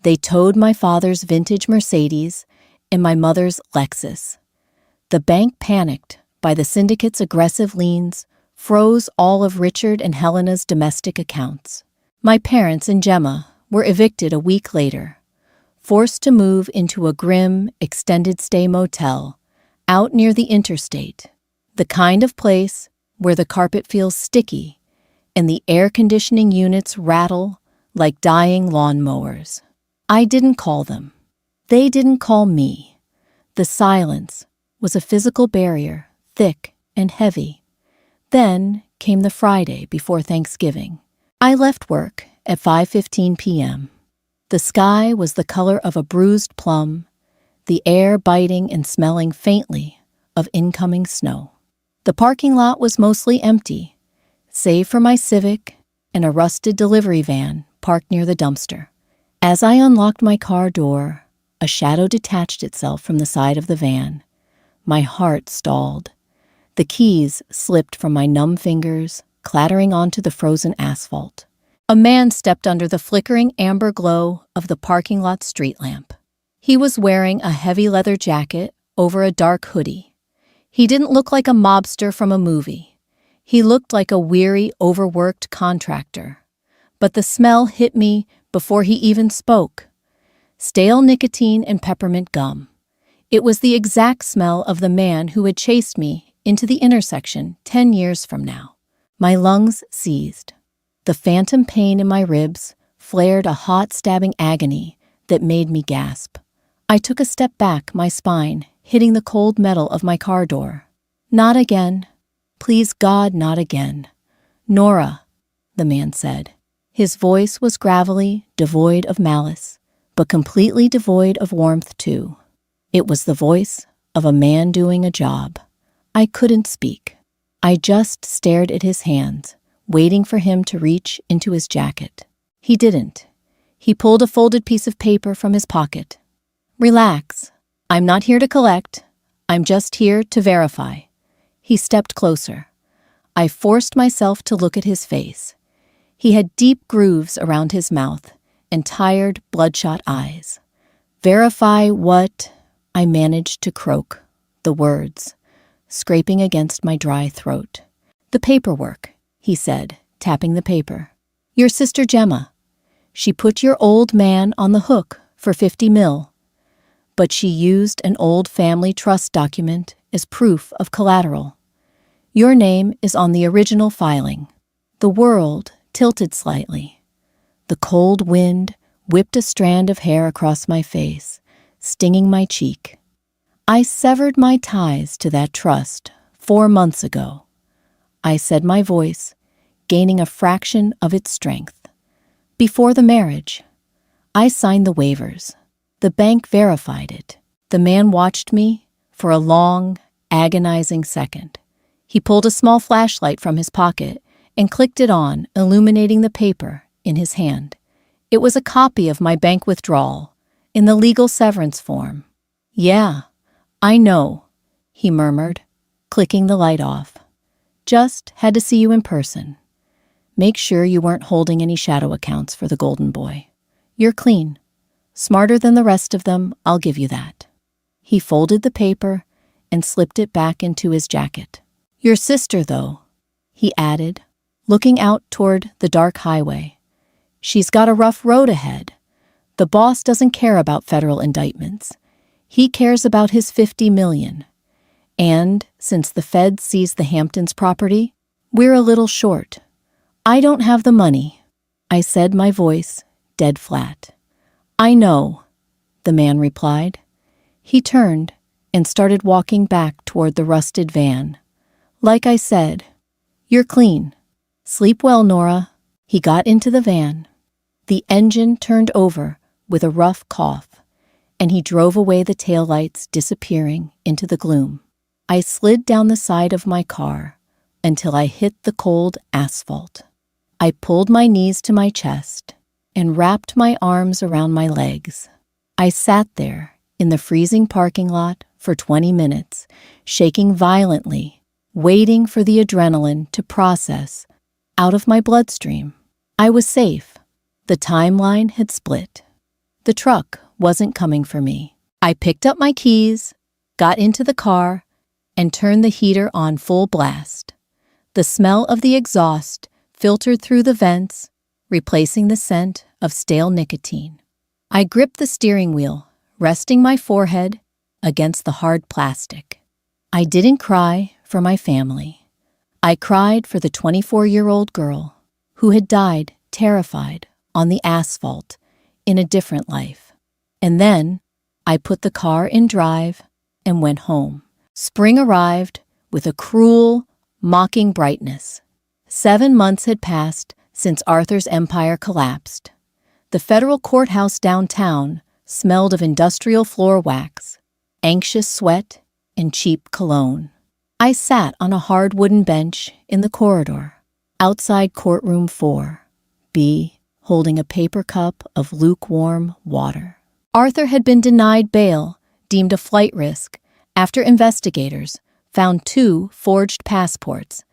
They towed my father's vintage Mercedes and my mother's Lexus. The bank panicked by the syndicate's aggressive liens, froze all of Richard and Helena's domestic accounts. My parents and Gemma were evicted a week later, forced to move into a grim, extended-stay motel out near the interstate, the kind of place where the carpet feels sticky and the air conditioning units rattle like dying lawnmowers. I didn't call them. They didn't call me. The silence was a physical barrier, thick and heavy. Then came the Friday before Thanksgiving. I left work at 5:15 p.m. The sky was the color of a bruised plum, the air biting and smelling faintly of incoming snow. The parking lot was mostly empty, save for my Civic and a rusted delivery van parked near the dumpster. As I unlocked my car door, a shadow detached itself from the side of the van. My heart stalled. The keys slipped from my numb fingers, clattering onto the frozen asphalt. A man stepped under the flickering amber glow of the parking lot street lamp. He was wearing a heavy leather jacket over a dark hoodie. He didn't look like a mobster from a movie. He looked like a weary, overworked contractor. But the smell hit me before he even spoke. Stale nicotine and peppermint gum. It was the exact smell of the man who had chased me into the intersection 10 years from now. My lungs seized. The phantom pain in my ribs flared a hot, stabbing agony that made me gasp. I took a step back, my spine hitting the cold metal of my car door. Not again. Please God, not again. Nora, the man said. His voice was gravelly, devoid of malice, but completely devoid of warmth too. It was the voice of a man doing a job. I couldn't speak. I just stared at his hands, waiting for him to reach into his jacket. He didn't. He pulled a folded piece of paper from his pocket. Relax. I'm not here to collect. I'm just here to verify. He stepped closer. I forced myself to look at his face. He had deep grooves around his mouth and tired, bloodshot eyes. Verify what? I managed to croak the words, scraping against my dry throat. The paperwork, he said, tapping the paper. Your sister Gemma. She put your old man on the hook for 50 mil. But she used an old family trust document as proof of collateral. Your name is on the original filing. The world tilted slightly. The cold wind whipped a strand of hair across my face, stinging my cheek. I severed my ties to that trust 4 months ago. I said, my voice gaining a fraction of its strength. Before the marriage, I signed the waivers. The bank verified it. The man watched me for a long, agonizing second. He pulled a small flashlight from his pocket and clicked it on, illuminating the paper in his hand. It was a copy of my bank withdrawal in the legal severance form. Yeah, I know, he murmured, clicking the light off. Just had to see you in person. Make sure you weren't holding any shadow accounts for the golden boy. You're clean. Smarter than the rest of them, I'll give you that. He folded the paper and slipped it back into his jacket. Your sister, though, he added, looking out toward the dark highway. She's got a rough road ahead. The boss doesn't care about federal indictments. He cares about his 50 million. And since the Fed seized the Hamptons property, we're a little short. I don't have the money, I said, my voice dead flat. I know, the man replied. He turned and started walking back toward the rusted van. Like I said, you're clean. Sleep well, Nora. He got into the van. The engine turned over with a rough cough, and he drove away, the taillights disappearing into the gloom. I slid down the side of my car until I hit the cold asphalt. I pulled my knees to my chest and wrapped my arms around my legs. I sat there in the freezing parking lot for 20 minutes, shaking violently, waiting for the adrenaline to process out of my bloodstream. I was safe. The timeline had split. The truck wasn't coming for me. I picked up my keys, got into the car, and turned the heater on full blast. The smell of the exhaust filtered through the vents, replacing the scent of stale nicotine. I gripped the steering wheel, resting my forehead against the hard plastic. I didn't cry for my family. I cried for the 24-year-old girl who had died terrified on the asphalt in a different life. And then I put the car in drive and went home. Spring arrived with a cruel, mocking brightness. 7 months had passed since Arthur's empire collapsed. The federal courthouse downtown smelled of industrial floor wax, anxious sweat, and cheap cologne. I sat on a hard wooden bench in the corridor, outside courtroom 4B, holding a paper cup of lukewarm water. Arthur had been denied bail, deemed a flight risk, after investigators found 2 forged passports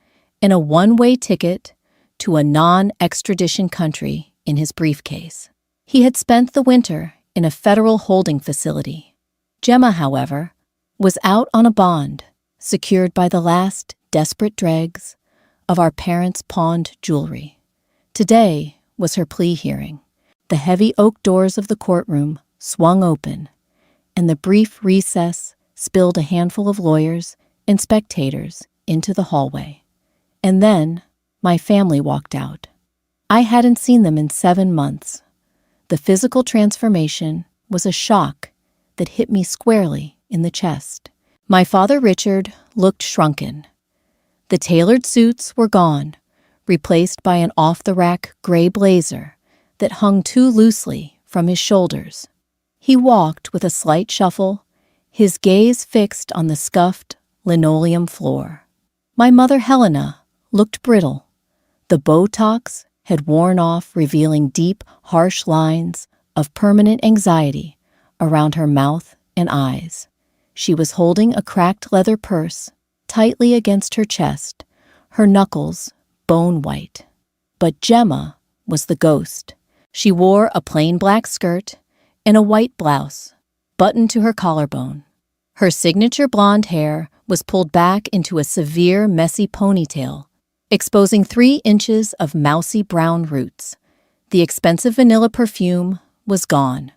and a one-way ticket to a non-extradition country in his briefcase. He had spent the winter in a federal holding facility. Gemma, however, was out on a bond, secured by the last desperate dregs of our parents' pawned jewelry. Today was her plea hearing. The heavy oak doors of the courtroom swung open, and the brief recess spilled a handful of lawyers and spectators into the hallway. And then my family walked out. I hadn't seen them in 7 months. The physical transformation was a shock that hit me squarely in the chest. My father, Richard, looked shrunken. The tailored suits were gone, replaced by an off-the-rack gray blazer that hung too loosely from his shoulders. He walked with a slight shuffle, his gaze fixed on the scuffed linoleum floor. My mother, Helena, looked brittle. The Botox had worn off, revealing deep, harsh lines of permanent anxiety around her mouth and eyes. She was holding a cracked leather purse tightly against her chest, her knuckles bone white. But Gemma was the ghost. She wore a plain black skirt and a white blouse, buttoned to her collarbone. Her signature blonde hair was pulled back into a severe, messy ponytail, exposing 3 inches of mousy brown roots. The expensive vanilla perfume was gone,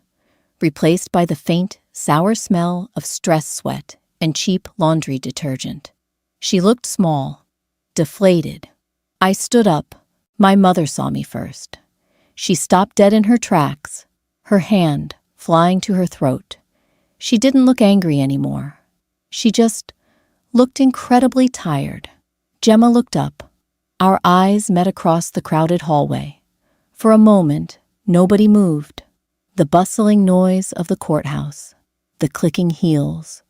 replaced by the faint, sour smell of stress sweat and cheap laundry detergent. She looked small, deflated. I stood up. My mother saw me first. She stopped dead in her tracks, her hand flying to her throat. She didn't look angry anymore. She just looked incredibly tired. Gemma looked up. Our eyes met across the crowded hallway. For a moment, nobody moved. The bustling noise of the courthouse, the clicking heels,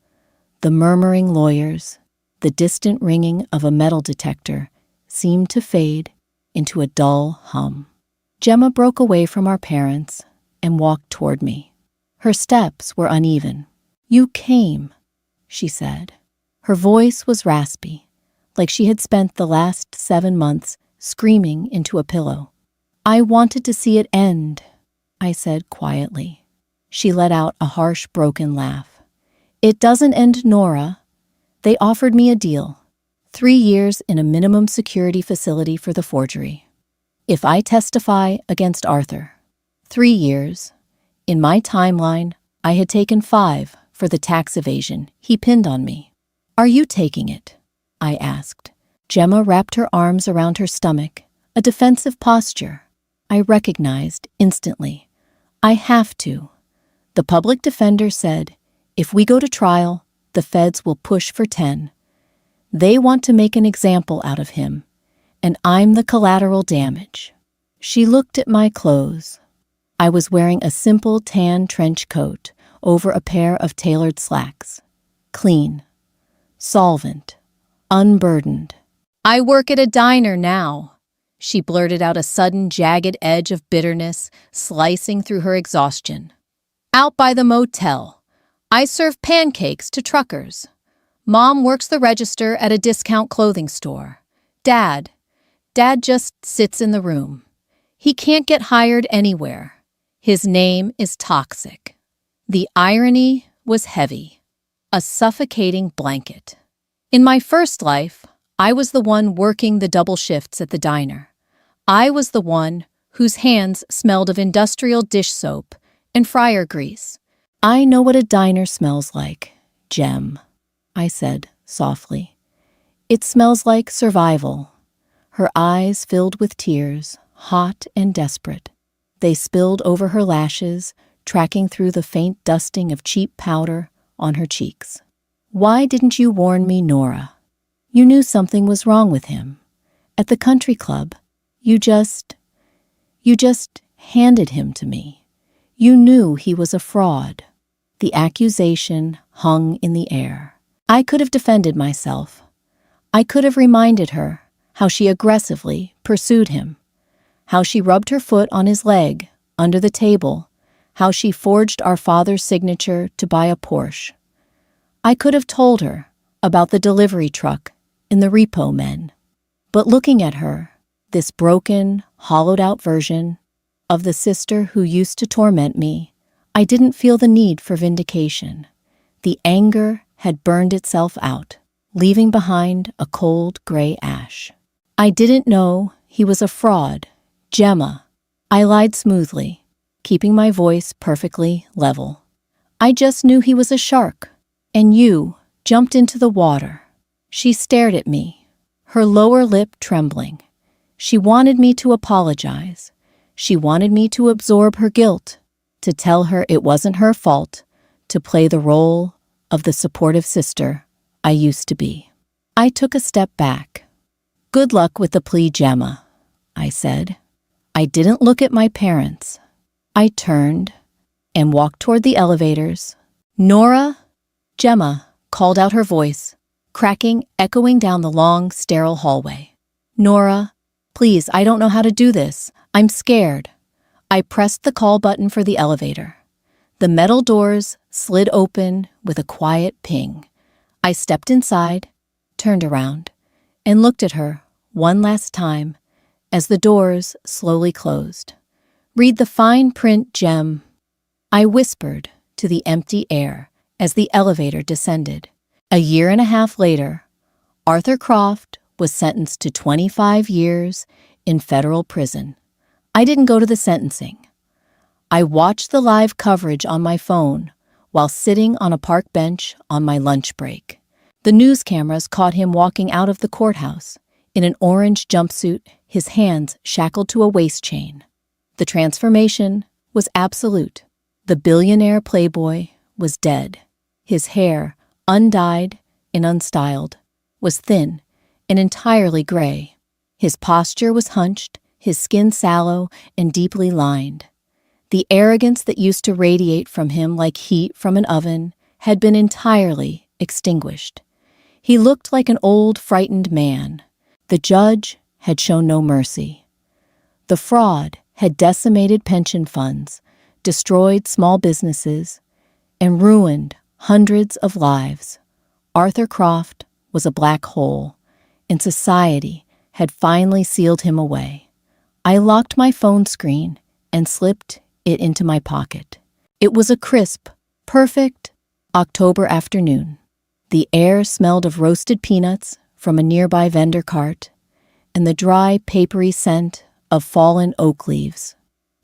the murmuring lawyers, the distant ringing of a metal detector seemed to fade into a dull hum. Gemma broke away from our parents and walked toward me. Her steps were uneven. "You came," she said. Her voice was raspy, like she had spent the last 7 months screaming into a pillow. "I wanted to see it end," I said quietly. She let out a harsh, broken laugh. "It doesn't end, Nora. They offered me a deal. 3 years in a minimum security facility for the forgery. If I testify against Arthur, 3 years. In my timeline, I had taken 5 for the tax evasion he pinned on me. Are you taking it?" I asked. Gemma wrapped her arms around her stomach, a defensive posture. I recognized instantly. I have to. The public defender said, if we go to trial, the feds will push for 10. They want to make an example out of him, and I'm the collateral damage. She looked at my clothes. I was wearing a simple tan trench coat over a pair of tailored slacks. Clean, solvent, unburdened. "I work at a diner now," she blurted out, a sudden jagged edge of bitterness slicing through her exhaustion. "Out by the motel. I serve pancakes to truckers. Mom works the register at a discount clothing store. Dad just sits in the room. He can't get hired anywhere. His name is toxic." The irony was heavy, a suffocating blanket. In my first life, I was the one working the double shifts at the diner. I was the one whose hands smelled of industrial dish soap and fryer grease. "I know what a diner smells like, Gem," I said softly. "It smells like survival." Her eyes filled with tears, hot and desperate. They spilled over her lashes, tracking through the faint dusting of cheap powder on her cheeks. "Why didn't you warn me, Nora? You knew something was wrong with him. At the country club, you just handed him to me. You knew he was a fraud." The accusation hung in the air. I could have defended myself. I could have reminded her how she aggressively pursued him, how she rubbed her foot on his leg under the table, how she forged our father's signature to buy a Porsche. I could have told her about the delivery truck and the repo men. But looking at her, this broken, hollowed-out version of the sister who used to torment me, I didn't feel the need for vindication. The anger had burned itself out, leaving behind a cold gray ash. I didn't know he was a fraud, Gemma. I lied smoothly, keeping my voice perfectly level. I just knew he was a shark, and you jumped into the water. She stared at me, her lower lip trembling. She wanted me to apologize. She wanted me to absorb her guilt, to tell her it wasn't her fault, to play the role of the supportive sister I used to be. I took a step back. "Good luck with the plea, Gemma," I said. I didn't look at my parents. I turned and walked toward the elevators. "Nora?" Gemma called out, her voice cracking, echoing down the long, sterile hallway. "Nora, please, I don't know how to do this. I'm scared." I pressed the call button for the elevator. The metal doors slid open with a quiet ping. I stepped inside, turned around, and looked at her one last time as the doors slowly closed. "Read the fine print, Gem," I whispered to the empty air as the elevator descended. A year and a half later, Arthur Croft was sentenced to 25 years in federal prison. I didn't go to the sentencing. I watched the live coverage on my phone while sitting on a park bench on my lunch break. The news cameras caught him walking out of the courthouse in an orange jumpsuit, his hands shackled to a waist chain. The transformation was absolute. The billionaire playboy was dead. His hair, undyed and unstyled, was thin and entirely gray. His posture was hunched, his skin sallow and deeply lined. The arrogance that used to radiate from him like heat from an oven had been entirely extinguished. He looked like an old, frightened man. The judge had shown no mercy. The fraud had decimated pension funds, destroyed small businesses, and ruined hundreds of lives. Arthur Croft was a black hole, and society had finally sealed him away. I locked my phone screen and slipped it into my pocket. It was a crisp, perfect October afternoon. The air smelled of roasted peanuts from a nearby vendor cart and the dry, papery scent of fallen oak leaves.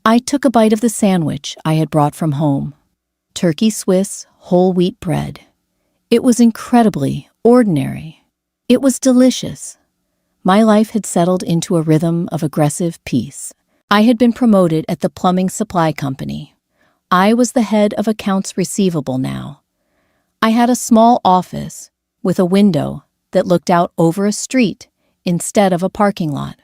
I took a bite of the sandwich I had brought from home. Turkey Swiss whole wheat bread. It was incredibly ordinary. It was delicious. My life had settled into a rhythm of aggressive peace. I had been promoted at the plumbing supply company. I was the head of accounts receivable now. I had a small office with a window that looked out over a street instead of a parking lot.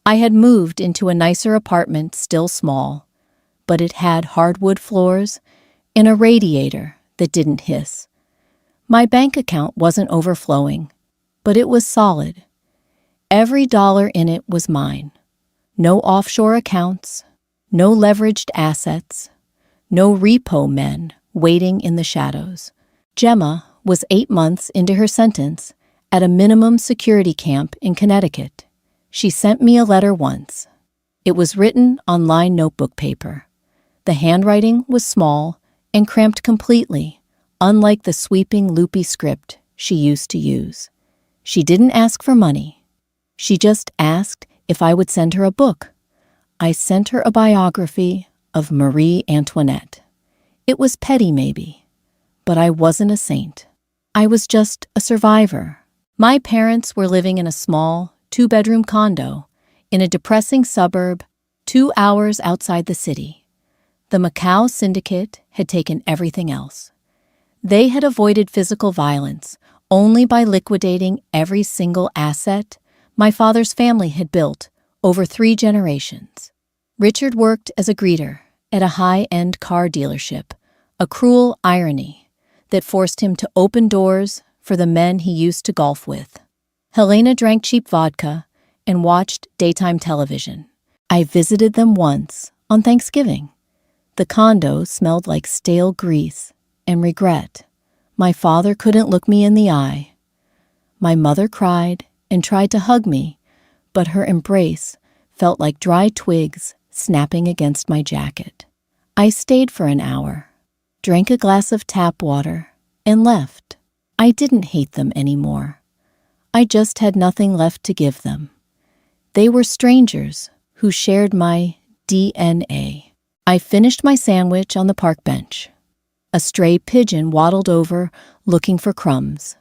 I had moved into a nicer apartment, still small, but it had hardwood floors and a radiator that didn't hiss. My bank account wasn't overflowing, but it was solid. Every dollar in it was mine. No offshore accounts, no leveraged assets, no repo men waiting in the shadows. Gemma was 8 months into her sentence at a minimum security camp in Connecticut. She sent me a letter once. It was written on lined notebook paper. The handwriting was small and cramped completely, unlike the sweeping, loopy script she used to use. She didn't ask for money. She just asked if I would send her a book. I sent her a biography of Marie Antoinette. It was petty, maybe, but I wasn't a saint. I was just a survivor. My parents were living in a small, 2-bedroom condo in a depressing suburb 2 hours outside the city. The Macau syndicate had taken everything else. They had avoided physical violence only by liquidating every single asset my father's family had built over 3 generations. Richard worked as a greeter at a high-end car dealership, a cruel irony that forced him to open doors for the men he used to golf with. Helena drank cheap vodka and watched daytime television. I visited them once on Thanksgiving. The condo smelled like stale grease and regret. My father couldn't look me in the eye. My mother cried and tried to hug me, but her embrace felt like dry twigs snapping against my jacket. I stayed for an hour, drank a glass of tap water, and left. I didn't hate them anymore. I just had nothing left to give them. They were strangers who shared my DNA. I finished my sandwich on the park bench. A stray pigeon waddled over, looking for crumbs.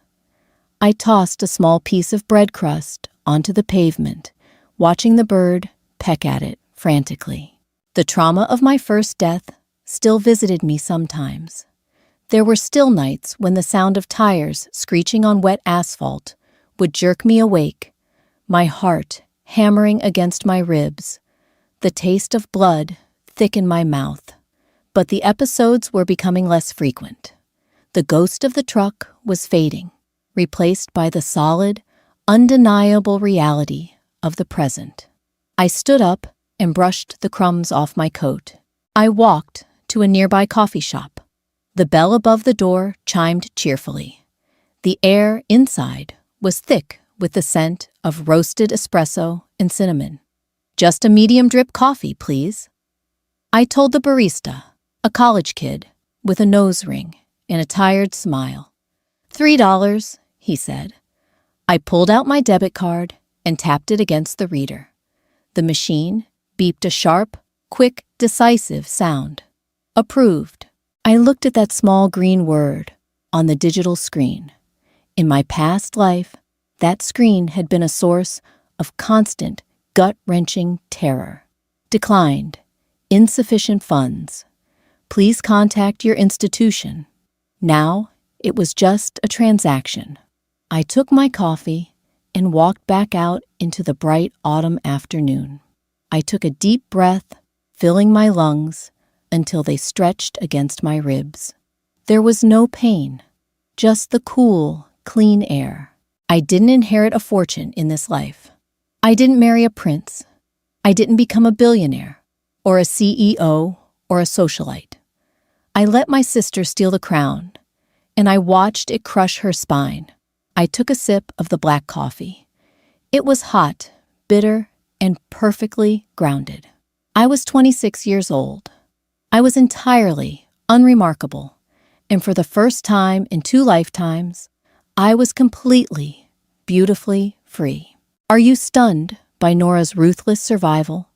I tossed a small piece of bread crust onto the pavement, watching the bird peck at it frantically. The trauma of my first death still visited me sometimes. There were still nights when the sound of tires screeching on wet asphalt would jerk me awake, my heart hammering against my ribs, the taste of blood thick in my mouth. But the episodes were becoming less frequent. The ghost of the truck was fading, replaced by the solid, undeniable reality of the present. I stood up and brushed the crumbs off my coat. I walked to a nearby coffee shop. The bell above the door chimed cheerfully. The air inside was thick with the scent of roasted espresso and cinnamon. "Just a medium drip coffee, please." I told the barista, a college kid with a nose ring and a tired smile. $3, he said. I pulled out my debit card and tapped it against the reader. The machine beeped a sharp, quick, decisive sound. Approved. I looked at that small green word on the digital screen. In my past life, that screen had been a source of constant, gut-wrenching terror. Declined. Insufficient funds. Please contact your institution. Now, it was just a transaction. I took my coffee and walked back out into the bright autumn afternoon. I took a deep breath, filling my lungs until they stretched against my ribs. There was no pain, just the cool, clean air. I didn't inherit a fortune in this life. I didn't marry a prince. I didn't become a billionaire, or a CEO, or a socialite. I let my sister steal the crown, and I watched it crush her spine. I took a sip of the black coffee. It was hot, bitter, and perfectly grounded. I was 26 years old. I was entirely unremarkable, and for the first time in 2 lifetimes, I was completely, beautifully free. Are you stunned by Nora's ruthless survival?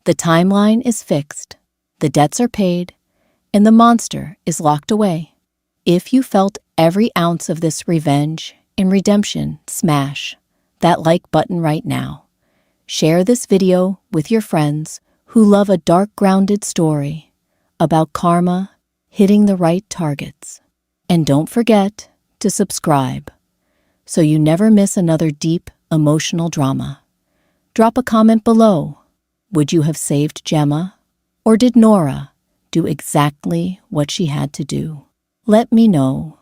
The timeline is fixed, the debts are paid, and the monster is locked away. If you felt every ounce of this revenge and redemption, smash that like button right now. Share this video with your friends who love a dark, grounded story about karma hitting the right targets. And don't forget to subscribe so you never miss another deep, emotional drama. Drop a comment below. Would you have saved Gemma, or did Nora do exactly what she had to do? Let me know.